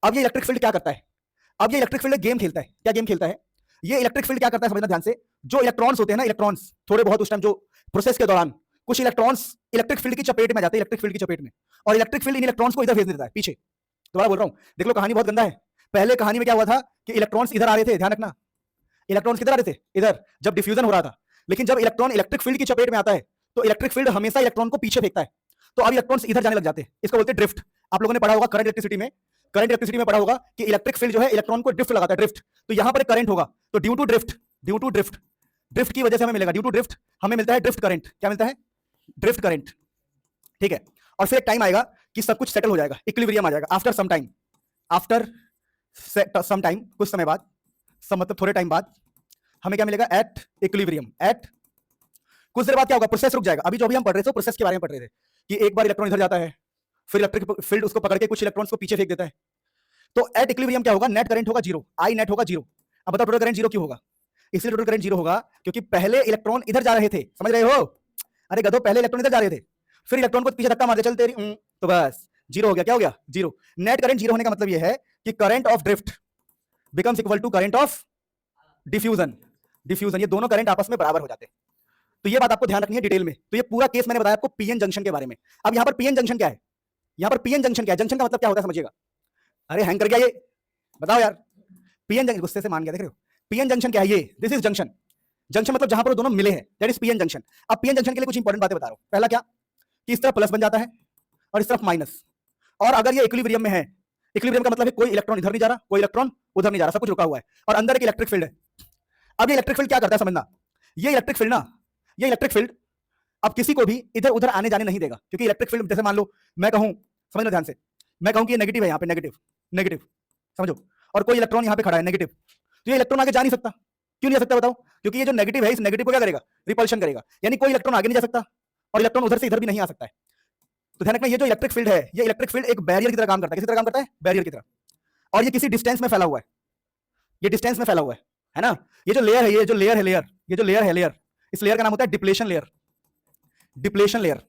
अब ये इलेक्ट्रिक फील्ड क्या करता है? अब ये इलेक्ट्रिक फील्ड गेम खेलता है। क्या गेम खेलता है? ये इलेक्ट्रिक फील्ड क्या करता है, समझना ध्यान से। जो इलेक्ट्रॉन्स होते हैं ना, इलेक्ट्रॉन्स थोड़े बहुत उस टाइम जो प्रोसेस के दौरान कुछ इलेक्ट्रॉन्स इलेक्ट्रिक फील्ड की चपेट में जाते हैं, इलेक्ट्रिक फील्ड की चपेट में, और इलेक्ट्रिक फील्ड इन इलेक्ट्रॉन्स को इधर भेज देता है पीछे। दोबारा बोल रहा हूं, देख लो कहानी बहुत गंदा है। पहले कहानी में क्या हुआ था कि इलेक्ट्रॉन्स इधर आ रहे थे, ध्यान रखना, इलेक्ट्रॉन्स किधर आ रहे थे? इधर, जब डिफ्यूजन हो रहा था। लेकिन जब इलेक्ट्रॉन इलेक्ट्रिक फील्ड की चपेट में आता है तो इलेक्ट्रिक फील्ड हमेशा इलेक्ट्रॉन को पीछे फेंकता है। तो अब इलेक्ट्रॉन्स इधर जाने लग जाते हैं, इसको बोलते हैं ड्रिफ्ट। आप लोगों ने पढ़ा होगा करंट इलेक्ट्रिसिटी में, करंट इलेक्ट्रिसिटी में पढ़ा होगा कि इलेक्ट्रिक फील्ड जो है इलेक्ट्रॉन को ड्रिफ्ट लगाता है, ड्रिफ्ट। तो यहां पर एक करंट होगा, तो due to drift, due to drift, drift की वजह से हमें मिलेगा, ड्यू टू ड्रिफ्ट हमें मिलता है ड्रिफ्ट करंट। क्या मिलता है? Drift current. ठीक है। और फिर एक टाइम आएगा कि सब कुछ सेटल हो जाएगा, इक्विलिब्रियम आ जाएगा। After some time, after some time, कुछ समय बाद, सब मतलब थोड़े टाइम बाद, हमें क्या मिलेगा? At equilibrium. एट कुछ देर बाद क्या होगा? प्रोसेस रुक जाएगा। अभी जो भी हम पढ़ रहे थे प्रोसेस के बारे में पढ़ रहे थे कि एक बार इलेक्ट्रॉन इधर जाता है, फिर इलेक्ट्रिक फील्ड उसको पकड़ के कुछ इलेक्ट्रॉन्स को पीछे फेंक देता है। तो एट इक्विलिब्रियम क्या होगा? नेट करंट होगा जीरो, आई नेट होगा जीरो। अब बताओ टोटल करंट जीरो क्यों होगा? इसलिए टोटल करंट जीरो होगा क्योंकि पहले इलेक्ट्रॉन इधर जा रहे थे, समझ रहे हो? अरे गधो, पहले इलेक्ट्रॉन इधर जा रहे थे, फिर इलेक्ट्रॉन को पीछे धक्का मार दिया, चल तेरी, तो बस जीरो हो गया। क्या हो गया? जीरो। नेट करंट जीरो होने का मतलब यह है कि current of drift becomes equal to current of diffusion. Diffusion, ये दोनों करंट आपस में बराबर हो जाते हैं। तो ये बात आपको ध्यान रखनी है डिटेल में। तो ये पूरा केस मैंने बताया आपको पीएन जंक्शन के बारे में। अब यहां पर पीएन जंक्शन क्या है? यहां पर पीएन जंक्शन क्या है? जंक्शन का मतलब क्या होता है समझिएगा। अरे हैंग कर गया ये, बताओ यार। पीएन जंक्शन, गुस्से से मान गया, देख रहे हो? पीएन जंक्शन क्या है? ये दिस इज जंक्शन। जंक्शन मतलब जहां पर दोनों मिले हैं, दैट इज पीएन जंक्शन। अब पीएन जंक्शन के लिए कुछ इंपॉर्टेंट बातें बता रहा हूं। पहला क्या कि इस तरफ प्लस बन जाता है और इस तरफ माइनस। और अगर ये इक्विलिब्रियम में है, इक्विलिब्रियम का मतलब है कोई इलेक्ट्रॉन इधर नहीं जा रहा, कोई इलेक्ट्रॉन उधर नहीं जा रहा, सब कुछ रुका हुआ है और अंदर एक इलेक्ट्रिक फील्ड है। अब ये इलेक्ट्रिक फील्ड क्या करता है समझना। ये इलेक्ट्रिक फील्ड ना, ये इलेक्ट्रिक फील्ड अब किसी को भी इधर उधर आने जाने नहीं देगा, क्योंकि इलेक्ट्रिक फील्ड, जैसे मान लो मैं कहूं, समझ लो ध्यान से, मैं कहूं कि ये नेगेटिव है, यहाँ पे नेगेटिव, नेगेटिव, समझो, और कोई इलेक्ट्रॉन यहाँ पे खड़ा है नेगेटिव, तो ये इलेक्ट्रॉन आगे जा नहीं सकता। क्यों नहीं जा सकता बताओ? क्योंकि ये जो नेगेटिव है, इस नेगेटिव को क्या करेगा? रिपल्शन करेगा, यानी कोई इलेक्ट्रॉन आगे नहीं जा सकता और इलेक्ट्रॉन उधर से इधर भी नहीं आ सकता है। तो ध्यान रखना, ये जो इलेक्ट्रिक फील्ड है, ये इलेक्ट्रिक फील्ड एक बैरियर की तरह काम करता है। किसी तरह काम करता है? बैरियर की तरह। और ये किसी डिस्टेंस में फैला हुआ है, ये डिस्टेंस में फैला हुआ है ना। ये जो लेयर है, ये जो लेयर है, लेयर, ये जो लेयर है, लेयर, इस लेयर का नाम होता है depletion layer. Depletion layer,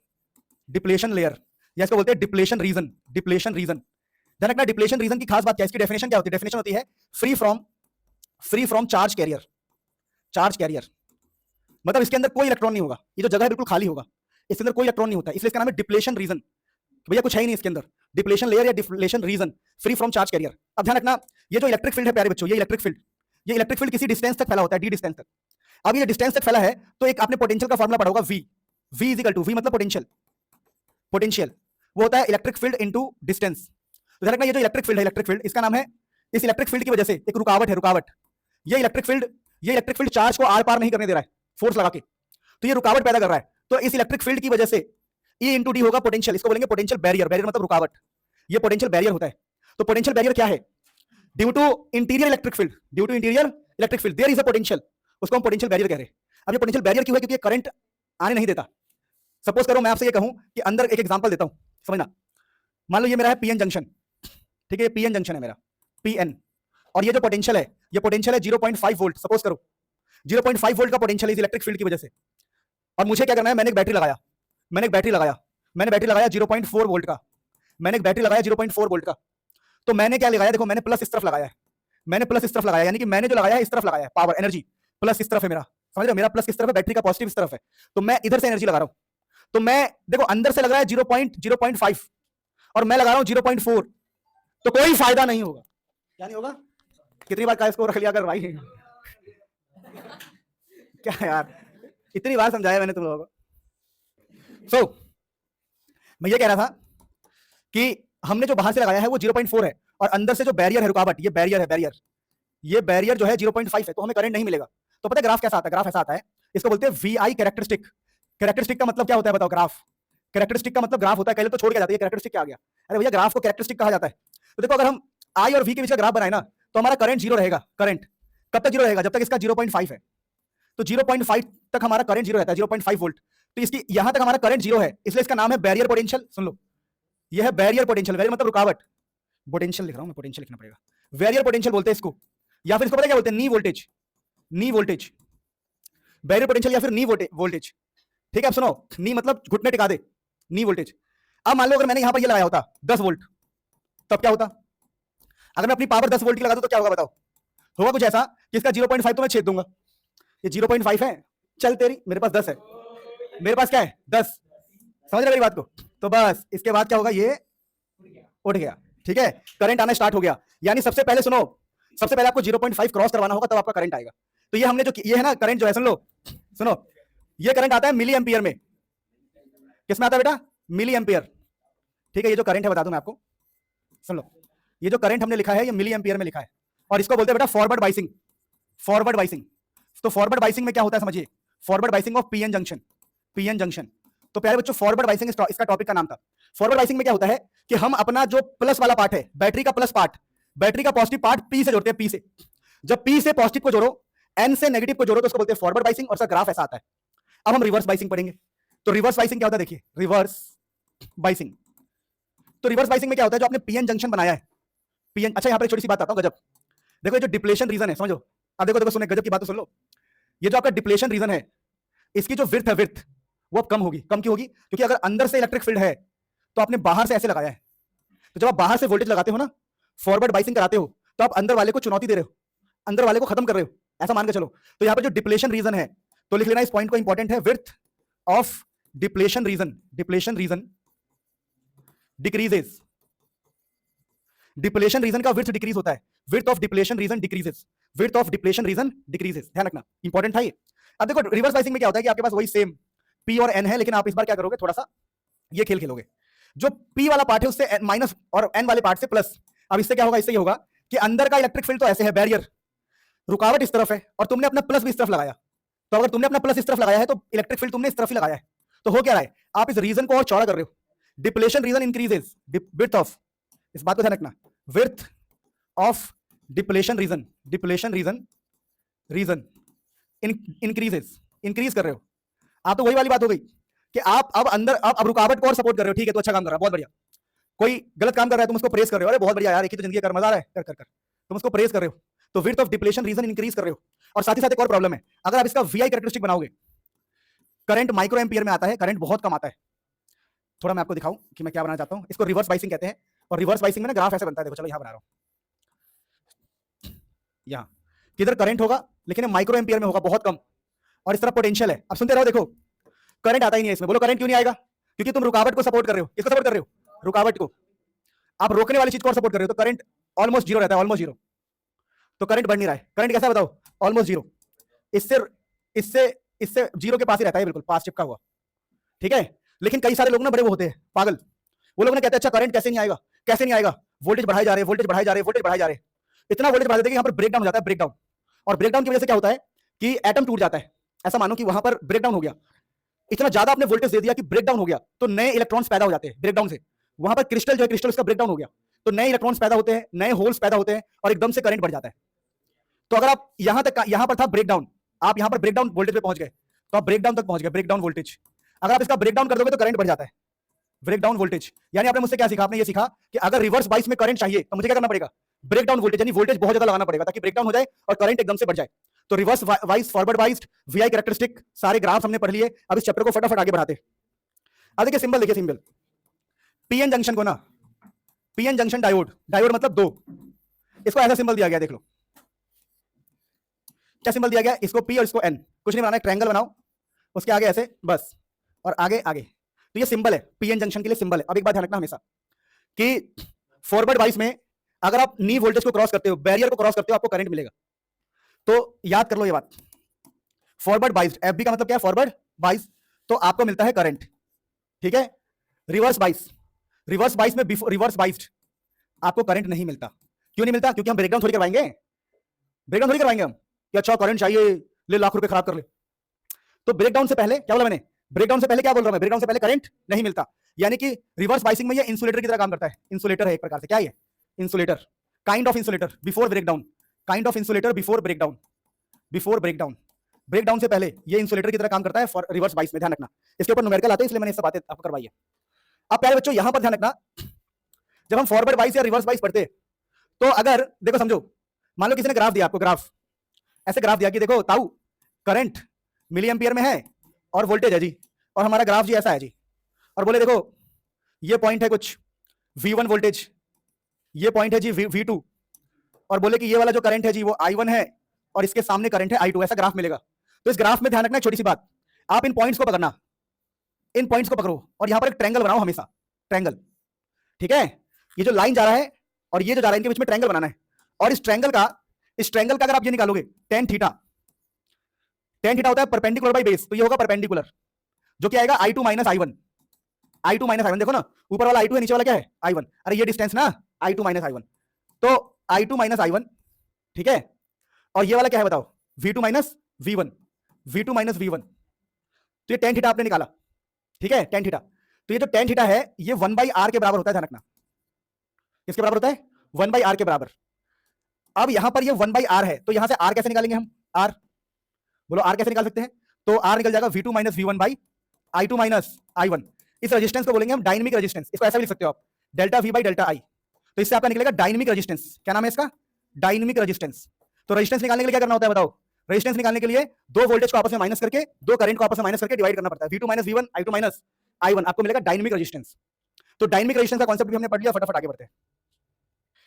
depletion layer, या इसको बोलते हैं डिप्लेशन रीजन। डिप्लेशन रीजन, ध्यान रखना। डिप्लेशन रीजन की खास बात क्या है? इसकी डेफिनेशन क्या होती है? डेफिनेशन होती है free from charge carrier. Charge carrier मतलब इसके अंदर कोई इलेक्ट्रॉन नहीं होगा, ये जो जगह है बिल्कुल खाली होगा, इसके अंदर कोई इलेक्ट्रॉन नहीं होता, इसलिए इसका नाम है डिप्लेशन रीजन। भैया कुछ है ही नहीं इसके अंदर, डिप्लेशन लेयर या depletion region, free from charge carrier. अब ध्यान रखना, ये जो इलेक्ट्रिक फील्ड है प्यारे बच्चों, ये इलेक्ट्रिक फील्ड किसी डिस्टेंस तक फैला होता है, डी डिस्टेंस तक। अब ये डिस्टेंस तक फैला है तो एक आपने पोटेंशियल का फॉर्मूला पढ़ा होगा, V is equal to, V मतलब पोटेंशियल, पोटेंशियल वो होता है इलेक्ट्रिक फील्ड इनटू डिस्टेंस। तो ध्यान रखना, ये जो इलेक्ट्रिक फील्ड है, इलेक्ट्रिक फील्ड, इसका नाम है, इस इलेक्ट्रिक फील्ड की वजह से एक रुकावट है, रुकावट। ये इलेक्ट्रिक फील्ड चार्ज को आर पार नहीं करने दे रहा है फोर्स लगा के, तो ये रुकावट पैदा कर रहा है। तो इस इलेक्ट्रिक फील्ड की वजह से E इंटू डी होगा पोटेंशियल, इसको बोलेंगे पोटेंशियल बैरियर। बैरियर मतलब रुकावट, ये पोटेंशियल बैरियर होता है। तो पोटेंशियल बैरियर क्या है? Due to interior electric field, due to interior electric field there is a potential, उसको हम पोटेंशियल बैरियर कह रहे हैं। अब ये पोटेंशियल बैरियर क्यों है? क्योंकि ये करंट आने नहीं देता। सपोज करो मैं आपसे ये कहूं कि अंदर एक एग्जांपल देता हूं, समझना। मान लो ये मेरा है पीएन जंक्शन, ठीक है, पीएन जंक्शन है मेरा, पीएन, और ये जो पोटेंशियल है, ये पोटेंशियल है 0.5 वोल्ट। सपोज करो 0.5 वोल्ट का पोटेंशियल इस इलेक्ट्रिक फील्ड की वजह से। और मुझे क्या करना है? मैंने एक बैटरी लगाया, मैंने बैटरी लगाया 0.4 वोल्ट का, मैंने एक बैटरी लगाया 0.4 वोल्ट का। तो मैंने क्या लगाया? देखो मैंने प्लस इस तरफ लगाया है, मैंने प्लस इस तरफ लगाया, यानी कि मैंने जो लगाया है इस तरफ लगाया है, पावर एनर्जी प्लस इस तरफ है मेरा, समझ रहे हो? मेरा प्लस इस तरफ है, बैटरी का पॉजिटिव इस तरफ है, तो मैं इधर से एनर्जी लगा रहा हूं। तो मैं देखो अंदर से लग रहा है 0.5 और मैं लगा रहा हूं 0.4, तो कोई फायदा नहीं होगा। क्या नहीं होगा? कितनी बार का इसको रख लिया कर भाई, क्या यार, इतनी बार समझाया मैंने तुम लोगों को। सो मैं ये कह रहा था कि हमने जो बाहर से लगाया है वो 0.4 है, और अंदर से जो बैरियर है, रुकावट, ये बैरियर है, बैरियर, ये बैरियर जो है 0.5 है, तो हमें करंट नहीं मिलेगा। तो पता है ग्राफ कैसा आता है? ग्राफ ऐसा आता है, इसको बोलते हैं VI कैरेक्टरिस्टिक। कैरेक्टरिस्टिक का मतलब क्या होता है बताओ? ग्राफ। कैरेक्टरिस्टिक का मतलब ग्राफ होता है, पहले तो छोड़ के जाती है कैरेक्टरिस्टिक क्या आ गया। अरे भैया ग्राफ को कैरेक्टरिस्टिक कहा जाता है। तो देखो अगर हम I और V के बीच का ग्राफ बनाए ना, तो हमारा करंट जीरो रहेगा। करंट कब तक जीरो रहेगा? जब तक इसका 0.5 है। तो 0.5 तक हमारा करंट जीरो रहता है, 0.5 वोल्ट। तो इसकी यहां तक हमारा करंट जीरो है, इसलिए इसका नाम है बैरियर पोटेंशियल। सुन लो, ये है बैरियर पोटेंशियल। बैरियर मतलब रुकावट, पोटेंशियल लिख रहा हूं मैं, पोटेंशियल लिखना पड़ेगा। बैरियर पोटेंशियल बोलते हैं इसको, या फिर इसको पता क्या बोलते हैं? नी वोल्टेज। नी वोल्टेज, बैरियर पोटेंशियल या फिर नी वोल्टेज। ठीक है, अब सुनो, नी मतलब घुटने टिका दे, नी वोल्टेज। अब मान लो अगर मैंने यहां पर ये लगाया होता 10 वोल्ट, तब क्या होता? अगर मैं अपनी पावर 10 वोल्ट की लगा दूं तो क्या होगा बताओ? होगा कुछ ऐसा कि इसका 0.5 तो मैं छेद दूंगा। ये 0.5 है, चल तेरी, मेरे पास 10 है, मेरे पास क्या है? 10। समझ रहे मेरी बात को? तो बस इसके बाद क्या होगा? ये उठ गया। ठीक है, करंट आना स्टार्ट हो गया। यानी सबसे पहले सुनो, सबसे पहले आपको 0.5 क्रॉस करवाना होगा, तब आपका करंट आएगा। तो ये हमने जो ये है ना करंट जो है, सुन लो, सुनो, ये करंट आता है मिली एम्पियर में। किसमें आता है बेटा? Milliampere. ठीक है, ये जो करंट है बता दूं मैं आपको, सुन लो, ये जो करंट हमने लिखा है ये मिली एम्पियर में लिखा है, और इसको बोलते हैं बेटा फॉरवर्ड बाइसिंग। Forward biasing. तो फॉरवर्ड बाइसिंग में क्या होता है समझिए, forward biasing of PN junction. PN junction, तो प्यारे बच्चों फॉरवर्ड बाइसिंग इसका टॉपिक का नाम था। फॉरवर्ड बाइसिंग में क्या होता है कि हम अपना जो प्लस वाला पार्ट है, बैटरी का प्लस पार्ट, बैटरी का पॉजिटिव पार्ट पी से जोड़ते हैं, पी से। जब पी से पॉजिटिव को जोड़ो, एन से नेगेटिव को जोड़ो, तो उसको बोलते हैं फॉरवर्ड बाइसिंग, और उसका ग्राफ ऐसा आता है। अब हम रिवर्स बाइसिंग पढ़ेंगे। तो रिवर्स बाइसिंग क्या होता है? देखिए, रिवर्स बाइसिंग। तो रिवर्स बाइसिंग में क्या होता है? जो आपने पीएन जंक्शन बनाया है, पीएन, अच्छा यहां पर एक छोटी सी बात आता हूं, गजब। देखो ये जो डिप्लेशन रीजन है, समझो। अब देखो देखो, सुनो, गजब की बात तो सुन लो। ये जो आपका डिप्लेशन रीजन है, इसकी जो विड्थ है, विड्थ, वो अब कम होगी। कम क्यों होगी? क्योंकि अगर अंदर से इलेक्ट्रिक फील्ड है, तो आपने बाहर से ऐसे लगाया है। तो जब आप बाहर से वोल्टेज लगाते हो ना, फॉरवर्ड बाइसिंग कराते हो, तो आप अंदर वाले को चुनौती दे रहे हो, अंदर वाले को खत्म कर रहे हो, ऐसा मान के चलो। तो यहाँ पे जो डिप्लेशन रीजन है, तो लिख लेना इस पॉइंट को, इंपॉर्टेंट है, width of depletion region. Depletion reason decreases. Depletion region का विड्थ डिक्रीज होता है, width of depletion reason decreases, width of depletion reason decreases, ध्यान रखना, इंपॉर्टेंट था ये। अब देखो रिवर्स बाइसिंग में क्या होता है कि आपके पास वही सेम पी और एन है, लेकिन आप इस बार क्या करोगे, थोड़ा सा ये खेल खेलोगे। जो पी वाला पार्ट है उससे माइनस, और एन वाले पार्ट से प्लस। अब इससे क्या होगा? इससे ये होगा कि अंदर का इलेक्ट्रिक फील्ड तो ऐसे है, बैरियर, रुकावट इस तरफ है, और तुमने अपना प्लस भी इस तरफ लगाया। तो अगर तुमने अपना प्लस इस तरफ लगाया है, तो इलेक्ट्रिक फील्ड तुमने इस तरफ ही लगाया है। तो हो क्या रहा है? आप इस रीजन को और चौड़ा कर रहे हो। Depletion region increases, width of, इस बात को ध्यान रखना, width of depletion region, depletion region, region increases, increase कर रहे हो आप। तो वही वाली बात हो गई कि आप अब अंदर, अब रुकावट को और सपोर्ट कर रहे हो। ठीक है, तो अच्छा काम कर रहा है, बहुत बढ़िया। कोई गलत काम कर रहा है, तुम उसको प्रेस कर रहे हो, अरे बहुत बढ़िया यार, एक ही तो जिंदगी कर, मजा आ रहा है, कर कर कर, तुम उसको प्रेस कर रहे हो। तो width of depletion reason increase कर रहे हो। और साथ ही साथ एक और प्रॉब्लम है, अगर आप इसका VI कैरेक्टरिस्टिक बनाओगे, करंट माइक्रो एम्पियर में आता है, करंट बहुत कम आता है। थोड़ा मैं आपको दिखाऊं कि मैं क्या बनाना चाहता हूं। इसको रिवर्स बाइसिंग कहते हैं, और रिवर्स बाइसिंग में ना ग्राफ ऐसे बनता है, देखो चलो यहां बना रहा हूं, यहां किधर करंट होगा, लेकिन माइक्रो एम्पियर में होगा, बहुत कम, और इस तरफ पोटेंशियल है। अब सुनते रहो, देखो करंट आता ही नहीं है इसमें। बोलो करंट क्यों नहीं आएगा? क्योंकि तुम रुकावट को सपोर्ट कर रहे हो। किसको सपोर्ट कर रहे हो? रुकावट को। आप रोकने वाली चीज को और सपोर्ट कर रहे हो, तो करंट ऑलमोस्ट जीरो रहता है, ऑलमोस्ट जीरो। तो करंट बढ़ नहीं रहा है। करंट कैसा बताओ? Almost zero. इससे इससे इससे जीरो के पास ही रहता है, बिल्कुल पास चिपका हुआ। ठीक है, लेकिन कई सारे लोग ना बड़े वो होते हैं पागल, वो लोग ना कहते हैं अच्छा करंट कैसे नहीं आएगा, कैसे नहीं आएगा, वोल्टेज बढ़ाए जा रहे, वोल्टेज बढ़ाए जा रहे, वोल्टेज बढ़ाए जा रहे, इतना वोल्टेज बढ़ा देते हैं कि यहाँ पर ब्रेकडाउन हो जाता है, ब्रेकडाउन। और ब्रेकडाउन की वजह से क्या होता है कि एटम टूट जाता है। ऐसा मानो कि वहां पर ब्रेकडाउन हो गया, इतना ज्यादा आपने वोल्टेज दे दिया कि ब्रेकडाउन हो गया, तो नए इलेक्ट्रॉन्स पैदा हो जाते हैं ब्रेकडाउन से। वहां पर क्रिस्टल जो है, क्रिस्टल उसका ब्रेकडाउन हो गया, तो नए इलेक्ट्रॉन्स पैदा होते हैं, नए होल्स पैदा होते हैं, और एकदम से करंट बढ़ जाता है। तो अगर आप यहां तक, यहां पर था ब्रेकडाउन, आप यहां पर ब्रेकडाउन वोल्टेज पे पहुंच गए, तो आप ब्रेकडाउन तक पहुंच गए, ब्रेकडाउन वोल्टेज। अगर आप इसका ब्रेकडाउन कर दोगे तो करंट बढ़ जाता है, ब्रेकडाउन वोल्टेज। यानी आपने मुझसे क्या सीखा? आपने ये सीखा कि अगर रिवर्स बाइस में करंट चाहिए तो मुझे क्या करना पड़ेगा? ब्रेकडाउन वोल्टेज, यानी वोल्टेज बहुत ज्यादा लगाना पड़ेगा ताकि ब्रेकडाउन हो जाए और करंट एकदम से बढ़ जाए। तो reverse wise, forward wise, VI characteristic, सारे ग्राफ हमने पढ़ लिए। अब इस चैप्टर को फटाफट आगे बढ़ाते। अब देखिए सिंबल, देखिए सिंबल, पीएन जंक्शन को ना, पीएन जंक्शन डायोड, डायोड मतलब दो, इसको ऐसा सिंबल दिया गया, देख लो क्या सिंबल दिया गया, इसको P और इसको N, कुछ नहीं बनाना है, ट्रायंगल बनाओ, उसके आगे ऐसे बस, और आगे आगे। तो ये सिंबल है, पीएन जंक्शन के लिए सिंबल है। अब एक बात ध्यान रखना हमेशा कि फॉरवर्ड वाइज में अगर आप नी वोल्टेज को क्रॉस करते हो, बैरियर को क्रॉस करते हो, आपको करंट मिलेगा। तो याद कर लो ये बात, फॉरवर्ड बाइस्ड, एफबी का मतलब क्या है, फॉरवर्ड बाइस, तो आपको मिलता है करंट, ठीक है। रिवर्स बाइस, रिवर्स बाइस में रिवर्स बाइस्ड आपको करंट नहीं मिलता। क्यों नहीं मिलता? क्योंकि हम ब्रेकडाउन थोड़ी करवाएंगे, ब्रेकडाउन थोड़ी करवाएंगे हम कि अच्छा करंट चाहिए, ले लाख रुपए खराब कर ले। तो ब्रेकडाउन से पहले क्या बोला मैंने, ब्रेकडाउन से पहले क्या बोल रहा हूं मैं, ब्रेकडाउन से पहले करंट नहीं मिलता। यानी कि रिवर्स बाइसिंग में ये इंसुलेटर की तरह काम करता है, इंसुलेटर है एक प्रकार से। क्या है? Insulator, kind of insulator before breakdown, kind of insulator before breakdown, before breakdown, breakdown से पहले ये इंसुलेटर की तरह काम करता है फॉर रिवर्स बाइस में। ध्यान रखना, इसके ऊपर न्यूमेरिकल आते हैं इसलिए मैंने इससे बातें आपको करवाई है। अब प्यारे बच्चों यहां पर ध्यान रखना, जब हम फॉरवर्ड बाइस या रिवर्स बाइस पढ़ते हैं तो अगर देखो समझो, मान लो किसी ने ग्राफ दिया आपको, ग्राफ ऐसे ग्राफ दिया कि देखो ताऊ करंट मिली एम्पियर में है और वोल्टेज है जी, और हमारा ग्राफ जी ऐसा है जी, और बोले देखो ये पॉइंट है कुछ V1 वोल्टेज, ये पॉइंट है जी V2, और बोले कि ये वाला जो करंट है जी वो I1 है और इसके सामने करंट है I2, ऐसा ग्राफ मिलेगा। तो इस ग्राफ में ध्यान रखना छोटी सी बात, आप इन पॉइंट्स को पकड़ना, इन पॉइंट्स को पकड़ो और यहां पर एक ट्रायंगल बनाओ हमेशा, ट्रायंगल, ठीक है। ये जो लाइन जा रहा है और ये जो जा रहा है इनके बीच में ट्रायंगल बनाना है, और इस ट्रायंगल का अगर आप ये निकालोगे tan थीटा, tan थीटा होता है परपेंडिकुलर बाय बेस, तो ये होगा परपेंडिकुलर, जो क्या आएगा I2 minus I1, I2 minus I1, देखो ना ऊपर वाला I2 है, नीचे वाला क्या है I1, अरे ये डिस्टेंस ना I2 माइनस I1, तो I2 माइनस I1, ठीक है, और ये वाला क्या है बताओ, V2 minus V1, V2 minus V1, तो ये tan थीटा आपने निकाला, ठीक है, tan थीटा। तो ये जो tan थीटा है ये 1/r के बराबर होता है, ध्यान रखना, किसके बराबर होता है, 1/r के बराबर। अब यहां पर ये 1/r है, तो यहां से r कैसे निकालेंगे हम, r, बोलो r कैसे निकाल सकते हैं, तो r निकल जाएगा V2 minus V1 by I2 minus I1। इस रेजिस्टेंस को बोलेंगे हम डायनेमिक रेजिस्टेंस, इसको ऐसा भी लिख सकते हो आप, delta V by delta I। तो इससे आपका निकलेगा डायनेमिक रेजिस्टेंस, क्या नाम है इसका, डायनेमिक रेजिस्टेंस। तो रेजिस्टेंस निकालने के लिए क्या करना होता है बताओ, रेजिस्टेंस निकालने के लिए दो वोल्टेज को आपस में माइनस करके, दो करंट को आपस में माइनस करके डिवाइड करना पड़ता है, V2 minus V1 I2 minus I1, आपको मिलेगा डायनेमिक रेजिस्टेंस। तो डायनेमिक रेजिस्टेंस का कॉन्सेप्ट भी हमने पढ़ लिया, फटाफट आगे बढ़ते हैं।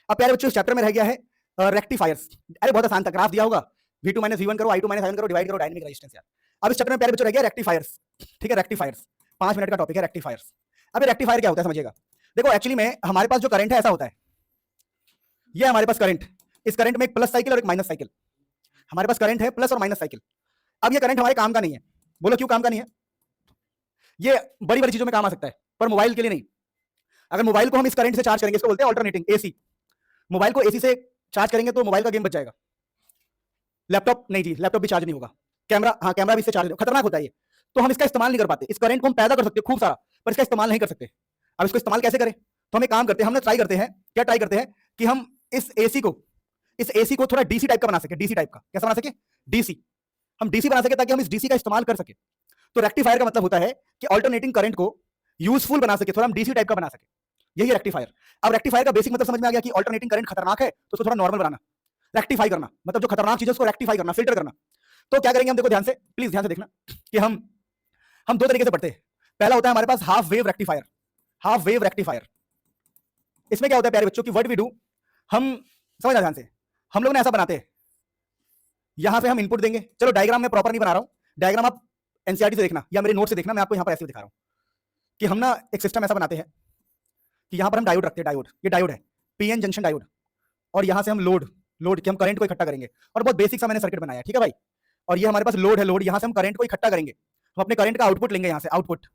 अब प्यारे बच्चों इस चैप्टर में रह गया है रेक्टिफायर्स, अरे बहुत आसान था, ग्राफ दिया होगा, V2 माइनस V1 करो, I2 माइनस I1 करो, डिवाइड करो डायनेमिक रेजिस्टेंस यार। अब इस चैप्टर में प्यारे बच्चों रह गया रेक्टिफायर्स, ठीक है, रेक्टिफायर्स 5 मिनट का टॉपिक है रेक्टिफायर्स। अब रेक्टिफायर क्या होता है समझिएगा, देखो एक्चुअली में हमारे पास जो करंट है ऐसा होता है, ये हमारे पास करंट, इस करंट में एक प्लस साइकिल और एक माइनस साइकिल, हमारे पास करंट है प्लस और माइनस साइकिल। अब ये करंट हमारे काम का नहीं है, बोलो क्यों काम का नहीं है, ये बड़ी बड़ी चीजों में काम आ सकता है पर मोबाइल के लिए नहीं। अगर मोबाइल को हम इस करंट से चार्ज करेंगे, इसको बोलते हैं अल्टरनेटिंग एसी, मोबाइल को एसी से चार्ज करेंगे तो मोबाइल का गेम बच जाएगा। लैपटॉप नहीं जी, लैपटॉप भी चार्ज नहीं होगा, कैमरा, हाँ कैमरा भी इससे चार्ज, खतरनाक होता है ये, तो हम इसका इस्तेमाल नहीं कर पाते। इस करंट को हम पैदा कर सकते हैं खूब सारा, पर इसका इस्तेमाल नहीं कर सकते। अब इसको इस्तेमाल कैसे करें, तो हम एक काम करते हैं, हमने ट्राई करते हैं, क्या ट्राई करते हैं कि हम इस एसी को थोड़ा डीसी टाइप का बना सके, डीसी टाइप का, कैसा बना सके, डीसी, हम डीसी बना सके ताकि हम इस डीसी का इस्तेमाल कर सके। तो रेक्टिफायर का मतलब होता है कि अल्टरनेटिंग करंट को यूजफुल बना सके, थोड़ा हम डीसी टाइप का बना सके, यही रेक्टिफायर। अब रेक्टिफायर का बेसिक मतलब समझ में आ गया कि अल्टरनेटिंग करंट खतरनाक है तो उसको थोड़ा नॉर्मल बनाना, रेक्टिफाई करना, मतलब जो खतरनाक चीज है उसको रेक्टिफाई करना, फिल्टर करना। तो क्या करेंगे हम, देखो ध्यान से, प्लीज ध्यान से देखना कि हम दो तरीके से पढ़ते हैं। पहला होता है हमारे पास half wave rectifier, half wave rectifier. इसमें क्या होता है प्यारे बच्चों की व्हाट वी डू, हम समझना ध्यान से, हम लोग ने ऐसा बनाते हैं, यहां पे हम इनपुट देंगे, चलो डायग्राम में प्रॉपर नहीं बना रहा हूं, डायग्राम आप एनसीईआरटी से देखना या मेरे नोट से देखना, मैं आपको यहां पर ऐसे दिखा रहा हूं कि हम ना एक सिस्टम ऐसा बनाते हैं कि यहां पर हम डायोड रखते हैं, डायोड, ये डायोड है पीएन जंक्शन डायोड, और यहां से हम लोड कि हम करंट को इकट्ठा करेंगे, और बहुत बेसिक सा मैंने सर्किट बनाया, ठीक है भाई। और ये हमारे पास लोड है, लोड, यहां से हम करंट को इकट्ठा करेंगे, हम अपने करंट का आउटपुट लेंगे, यहां से आउटपुट,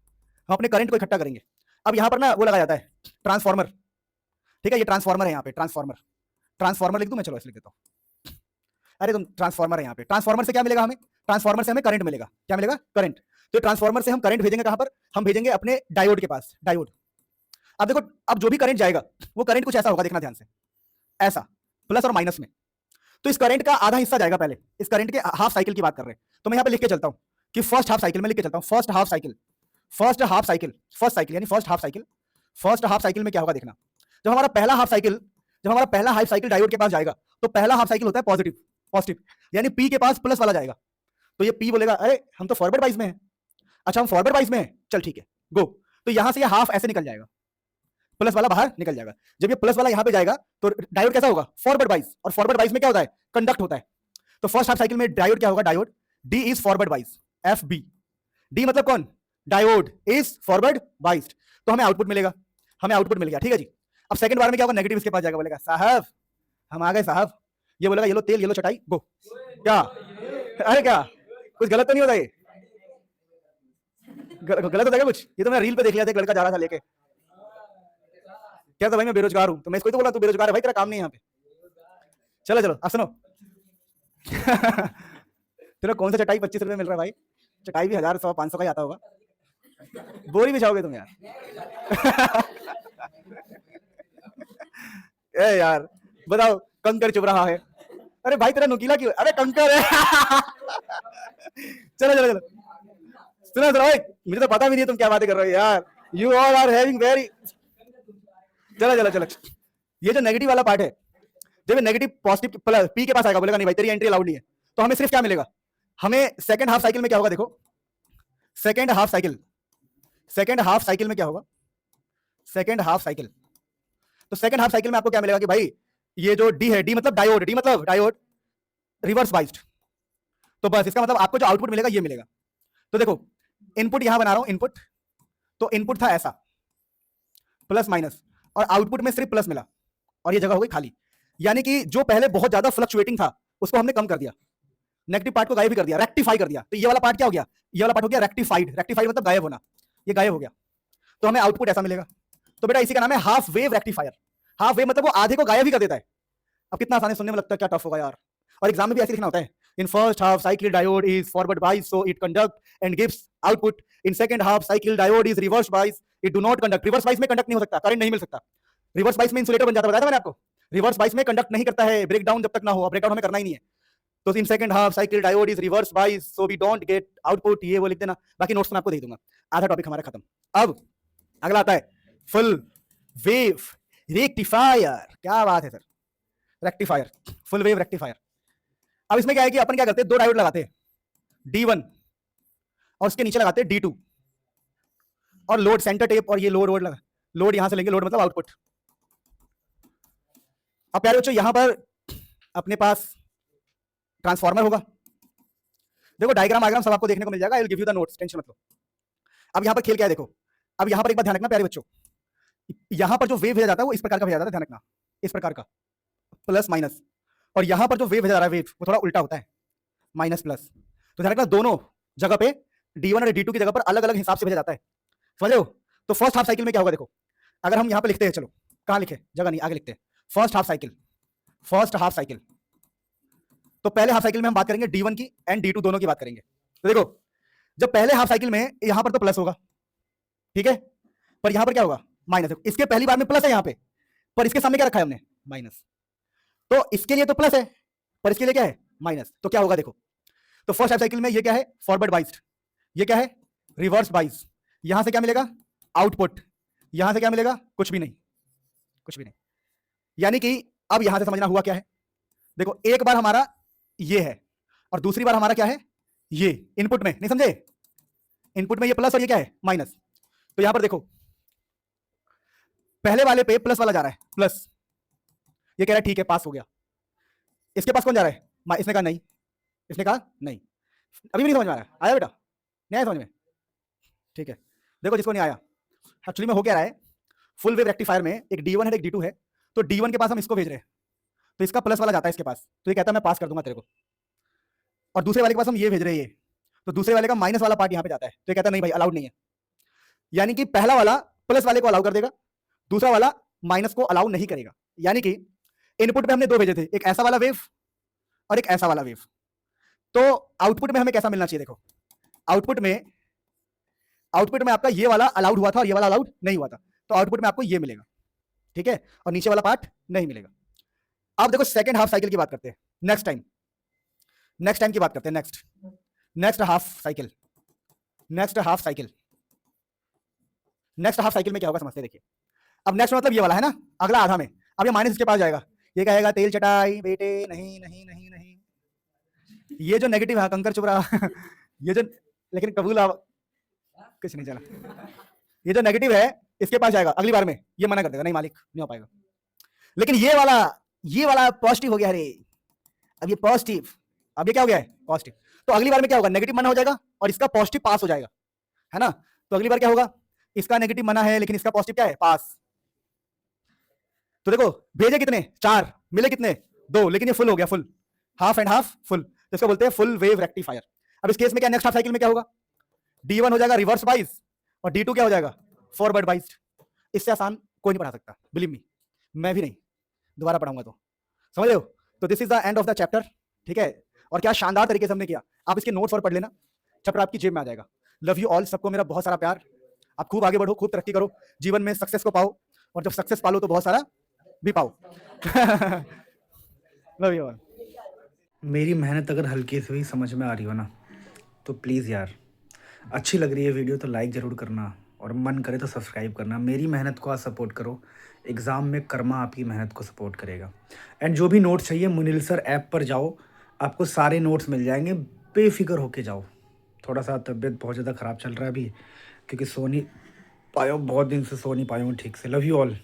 हम अपने करंट को इकट्ठा करेंगे। अब यहां पर ना वो लगाया जाता है ट्रांसफार्मर, ठीक है, ये ट्रांसफार्मर है यहाँ पे, ट्रांसफार्मर, ट्रांसफार्मर लिख दूं मैं, चलो ऐसे लिख देता हूं, अरे तुम ट्रांसफार्मर है यहाँ पे, ट्रांसफार्मर से क्या मिलेगा हमें, ट्रांसफार्मर से हमें करंट मिलेगा, क्या मिलेगा, करंट। तो ट्रांसफार्मर से हम करंट भेजेंगे कहां पर, हम भेजेंगे अपने डायोड के पास, डायोड। अब देखो, अब जो भी करंट जाएगा वो करंट कुछ ऐसा होगा, देखना ध्यान से, ऐसा प्लस और माइनस में। तो इस करंट का आधा हिस्सा जाएगा, पहले इस करंट के हाफ साइकिल की बात कर रहे हैं, तो मैं यहाँ पे लिख के चलता हूँ कि फर्स्ट हाफ साइकिल में लिख के चलता हूँ, first half cycle, first half cycle, first cycle यानी first half cycle, first half cycle में क्या होगा देखना, जब हमारा पहला हाफ साइकिल, जब हमारा पहला हाफ साइकिल डायोड के पास जाएगा तो पहला हाफ साइकिल होता है पॉजिटिव, पॉजिटिव यानी पी के पास प्लस वाला जाएगा, तो ये पी बोलेगा अरे हम तो फॉरवर्ड बाइस में हैं, अच्छा हम फॉरवर्ड बाइस में हैं, चल ठीक है गो, तो यहां से ये हाफ ऐसे निकल जाएगा, प्लस वाला बाहर निकल जाएगा। जब ये प्लस वाला यहां पे जाएगा तो डायोड कैसा होगा, फॉरवर्ड बाइस, और फॉरवर्ड बाइस में क्या होता है, कंडक्ट होता है। तो फर्स्ट हाफ साइकिल में डायोड क्या होगा, diode D is forward bias, F B, D मतलब कौन, डायोड इज फॉरवर्ड बाइस्ड, तो हमें आउटपुट मिलेगा, हमें आउटपुट मिल गया, ठीक है जी। अब सेकंड बार में क्या होगा, नेगेटिव इसके पास जाएगा, बोलेगा साहब हम आ गए साहब, ये बोलेगा ये लो तेल, ये लो चटाई, गो। क्या अरे क्या कुछ गलत तो नहीं होता, ये गलत होता है कुछ? ये तो मैं रील पे देख लिया था, एक लड़का जा रहा था लेके, क्या था भाई मैं बेरोजगार हूं, तो मैं इसको तो बोला तू बेरोजगार है भाई, तेरा काम नहीं है यहाँ पे। चलो चलो अब सुनो तेरा कौन सा चटाई 25 रुपए मिल रहा है भाई, चटाई भी 1000 100 500 का ही आता होगा, बोरी बिछाओगे तुम यार ए यार बताओ, कंकर चुभ रहा है, अरे भाई तेरा नुकीला क्यों, अरे कंकर है चलो चलो चलो सुनो सुनो, मुझे तो पता भी नहीं तुम क्या बातें कर रहे हो यार, you all are having very, चलो चलो चलो, ये जो नेगेटिव वाला पार्ट है, जब नेगेटिव पॉजिटिव प्लस पी के पास आएगा, बोलेगा नहीं भाई तेरी एंट्री अलाउड नहीं है, तो हमें सिर्फ क्या मिलेगा, हमें सेकंड हाफ साइकिल में क्या होगा, देखो सेकंड हाफ साइकिल में क्या होगा, सेकंड हाफ साइकिल, तो सेकंड हाफ साइकिल में आपको क्या मिलेगा कि भाई ये जो डी है, डी मतलब डायोड रिवर्स बाइस्ड, तो बस इसका मतलब आपको जो आउटपुट मिलेगा ये मिलेगा। तो देखो इनपुट यहां बना रहा हूं, इनपुट, तो इनपुट था ऐसा प्लस माइनस, और आउटपुट में सिर्फ प्लस मिला, और ये जगह हो गई खाली, यानी कि जो पहले बहुत ज्यादा फ्लक्चुएटिंग था उसको हमने कम कर दिया, नेगेटिव पार्ट को गायब भी कर दिया, रेक्टिफाई कर दिया, तो ये वाला पार्ट क्या हो गया, ये वाला पार्ट हो गया रेक्टिफाइड, रेक्टिफाइड मतलब गायब होना, ये गायब हो गया, तो हमें आउटपुट ऐसा मिलेगा। तो बेटा इसी का नाम है half wave rectifier, half wave मतलब वो आधे को गायब ही कर देता है। अब कितना आसानी सुनने में लगता है, क्या टफ होगा यार, और एग्जाम में भी ऐसे लिखना होता है, in first half cycle diode is forward बाइस so it conduct and gives output, in second half cycle diode is reverse बाइस it do not conduct, reverse bias में कंडक्ट नहीं हो सकता, करंट नहीं मिल सकता, रिवर्स बाइस में इंसुलेटर बन जाता, बताया था मैंने आपको, रिवर्स बाइस में कंडक्ट नहीं करता है, ब्रेक डाउन जब तक ना हो, ब्रेक डाउन हमें करना ही नहीं है, तो in second half cycle diode is reverse bias so we don't get output, ये वो लिख देना, बाकी नोट्स मैं आपको दे दूंगा, आधा टॉपिक हमारा खत्म। अब अगला आता है फुल वेव रेक्टिफायर, क्या बात है sir, rectifier, full wave rectifier. अब इसमें क्या है कि अपन क्या करते हैं, दो डायोड लगाते हैं, D1 और उसके नीचे लगाते हैं D2, और लोड सेंटर टेप, और ये लोड लगा, लोड यहां से लेंगे, लोड मतलब आउटपुट। अब प्यारे बच्चों यहां पर अपने पास ट्रांसफार्मर होगा, देखो डायग्राम सब आपको देखने को मिल जाएगा, I will give you the notes, tension मत लो। अब यहां पर खेल क्या है देखो, अब यहां पर एक बात ध्यान रखना प्यारे बच्चों, यहां पर जो वेव भेजा जाता है वो इस प्रकार का भेजा जाता है, ध्यान रखना इस प्रकार का प्लस माइनस, और यहां पर जो वेव भेजा जा रहा है वेव वो थोड़ा उल्टा होता है, माइनस प्लस, तो ध्यान रखना दोनों जगह पे D1 और D2 की जगह पर अलग अलग हिसाब से भेजा जाता है, समझ रहे हो। तो फर्स्ट हाफ साइकिल में क्या होगा देखो, अगर हम यहां पर लिखते हैं, चलो कहां लिखे, जगह नहीं, आगे लिखते हैं, फर्स्ट हाफ साइकिल, तो पहले हाफ साइकिल में हम बात करेंगे D1 की एंड D2 दोनों की बात करेंगे। तो देखो जब पहले हाफ साइकिल में यहां पर तो प्लस होगा, ठीक है, पर यहां पर क्या होगा माइनस, इसके पहली बार में प्लस है यहां पे, पर इसके सामने क्या रखा है हमने माइनस, तो इसके लिए तो प्लस है पर इसके लिए क्या है माइनस, तो क्या होगा देखो, तो फर्स्ट हाफ साइकिल में ये क्या है फॉरवर्ड बाइस्ड, ये क्या है रिवर्स बाइस, यहां से क्या मिलेगा आउटपुट, यहां से क्या मिलेगा कुछ भी नहीं, यानी कि अब यहां से समझना हुआ क्या है, देखो एक बार हमारा ये है और दूसरी बार हमारा क्या है ये, इनपुट में नहीं समझे, इनपुट में ये प्लस और ये क्या है माइनस, तो यहां पर देखो पहले वाले पे प्लस वाला जा रहा है प्लस, ये कह रहा है ठीक है पास हो गया, इसके पास कौन जा रहा है, इसने कहा नहीं, अभी भी नहीं समझ में आ रहा है, आया बेटा नहीं आया समझ में, ठीक है। देखो जिसको नहीं आया, एक्चुअली में हो क्या रहा है, फुल वेव रेक्टिफायर में एक D1 है एक D2 है, तो D1 के पास हम इसको भेज रहे हैं, तो इसका प्लस वाला जाता है इसके पास, तो ये कहता है मैं पास कर दूंगा तेरे को, और दूसरे वाले के पास हम ये भेज रहे हैं, ये तो दूसरे वाले का माइनस वाला पार्ट यहाँ पे जाता है, तो ये कहता है नहीं भाई अलाउड नहीं है, यानी कि पहला वाला प्लस वाले को अलाउ कर देगा, दूसरा वाला माइनस को अलाउ नहीं करेगा, यानी कि इनपुट में हमने दो भेजे थे, एक ऐसा वाला वेव और एक ऐसा वाला वेव, तो आउटपुट में हमें कैसा मिलना चाहिए, देखो आउटपुट में आपका ये वाला अलाउड हुआ था और ये वाला अलाउड नहीं हुआ था, तो आउटपुट में आपको ये मिलेगा, ठीक है, और नीचे वाला पार्ट नहीं मिलेगा। अब देखो सेकंड हाफ साइकिल की बात करते हैं, नेक्स्ट टाइम की बात करते हैं, नेक्स्ट हाफ साइकिल में क्या होगा समझते हैं, देखिए अब नेक्स्ट मतलब ये वाला है ना, अगला आधा में, अब ये माइनस इसके पास जाएगा, ये कहेगा तेल चटाई बेटे, नहीं नहीं नहीं नहीं, ये जो नेगेटिव है कंकर चुभ रहा ये जो, लेकिन कबूल कुछ नहीं चला, ये जो नेगेटिव है इसके पास जाएगा, अगली बार में ये मना कर देगा, नहीं मालिक नहीं हो पाएगा, लेकिन ये वाला पॉजिटिव हो गया, अरे अब ये पॉजिटिव, अब ये क्या हो गया है पॉजिटिव, तो अगली बार में क्या होगा नेगेटिव मना हो जाएगा और इसका पॉजिटिव पास हो जाएगा, है ना, तो अगली बार क्या होगा, इसका नेगेटिव मना है लेकिन इसका पॉजिटिव क्या है पास, तो देखो भेजे कितने 4, मिले कितने 2, लेकिन ये फुल हो गया, full half and half full, जिसको बोलते हैं फुल वेव रेक्टिफायर। अब इस केस में क्या नेक्स्ट हाफ साइकिल में क्या होगा, D1 हो जाएगा रिवर्स बाइस और D2 क्या हो जाएगा फॉरवर्ड बाइस्ड। इससे आसान कोई नहीं पढ़ा सकता, बिलीव मी, मैं भी नहीं, दोबारा पढ़ाऊंगा तो, समझ रहे हो। तो this is the end of the chapter, ठीक है। और क्या शानदार तरीके से हमने किया, आप इसके नोट्स और पढ़ लेना, चैप्टर आपकी जेब में आ जाएगा। लव यू ऑल, सबको मेरा बहुत सारा प्यार, आप खूब आगे बढ़ो, खूब तरक्की करो, जीवन में सक्सेस को पाओ, और जब सक्सेस पालो तो बहुत सारा भी पाओ। Love you all. मेरी मेहनत अगर हल्की से भी समझ में आ रही हो ना, तो प्लीज़ यार, अच्छी लग रही है वीडियो तो लाइक ज़रूर करना, और मन करे तो सब्सक्राइब करना। मेरी मेहनत को आप सपोर्ट करो, एग्ज़ाम में कर्मा आपकी मेहनत को सपोर्ट करेगा। एंड जो भी नोट्स चाहिए मुनिल सर ऐप पर जाओ, आपको सारे नोट्स मिल जाएंगे, बेफिक्र होके जाओ। थोड़ा सा तबीयत बहुत ज़्यादा ख़राब चल रहा है अभी, क्योंकि सो नहीं पाया हूँ, बहुत दिन से सो नहीं पाया हूँ ठीक से। Love you all.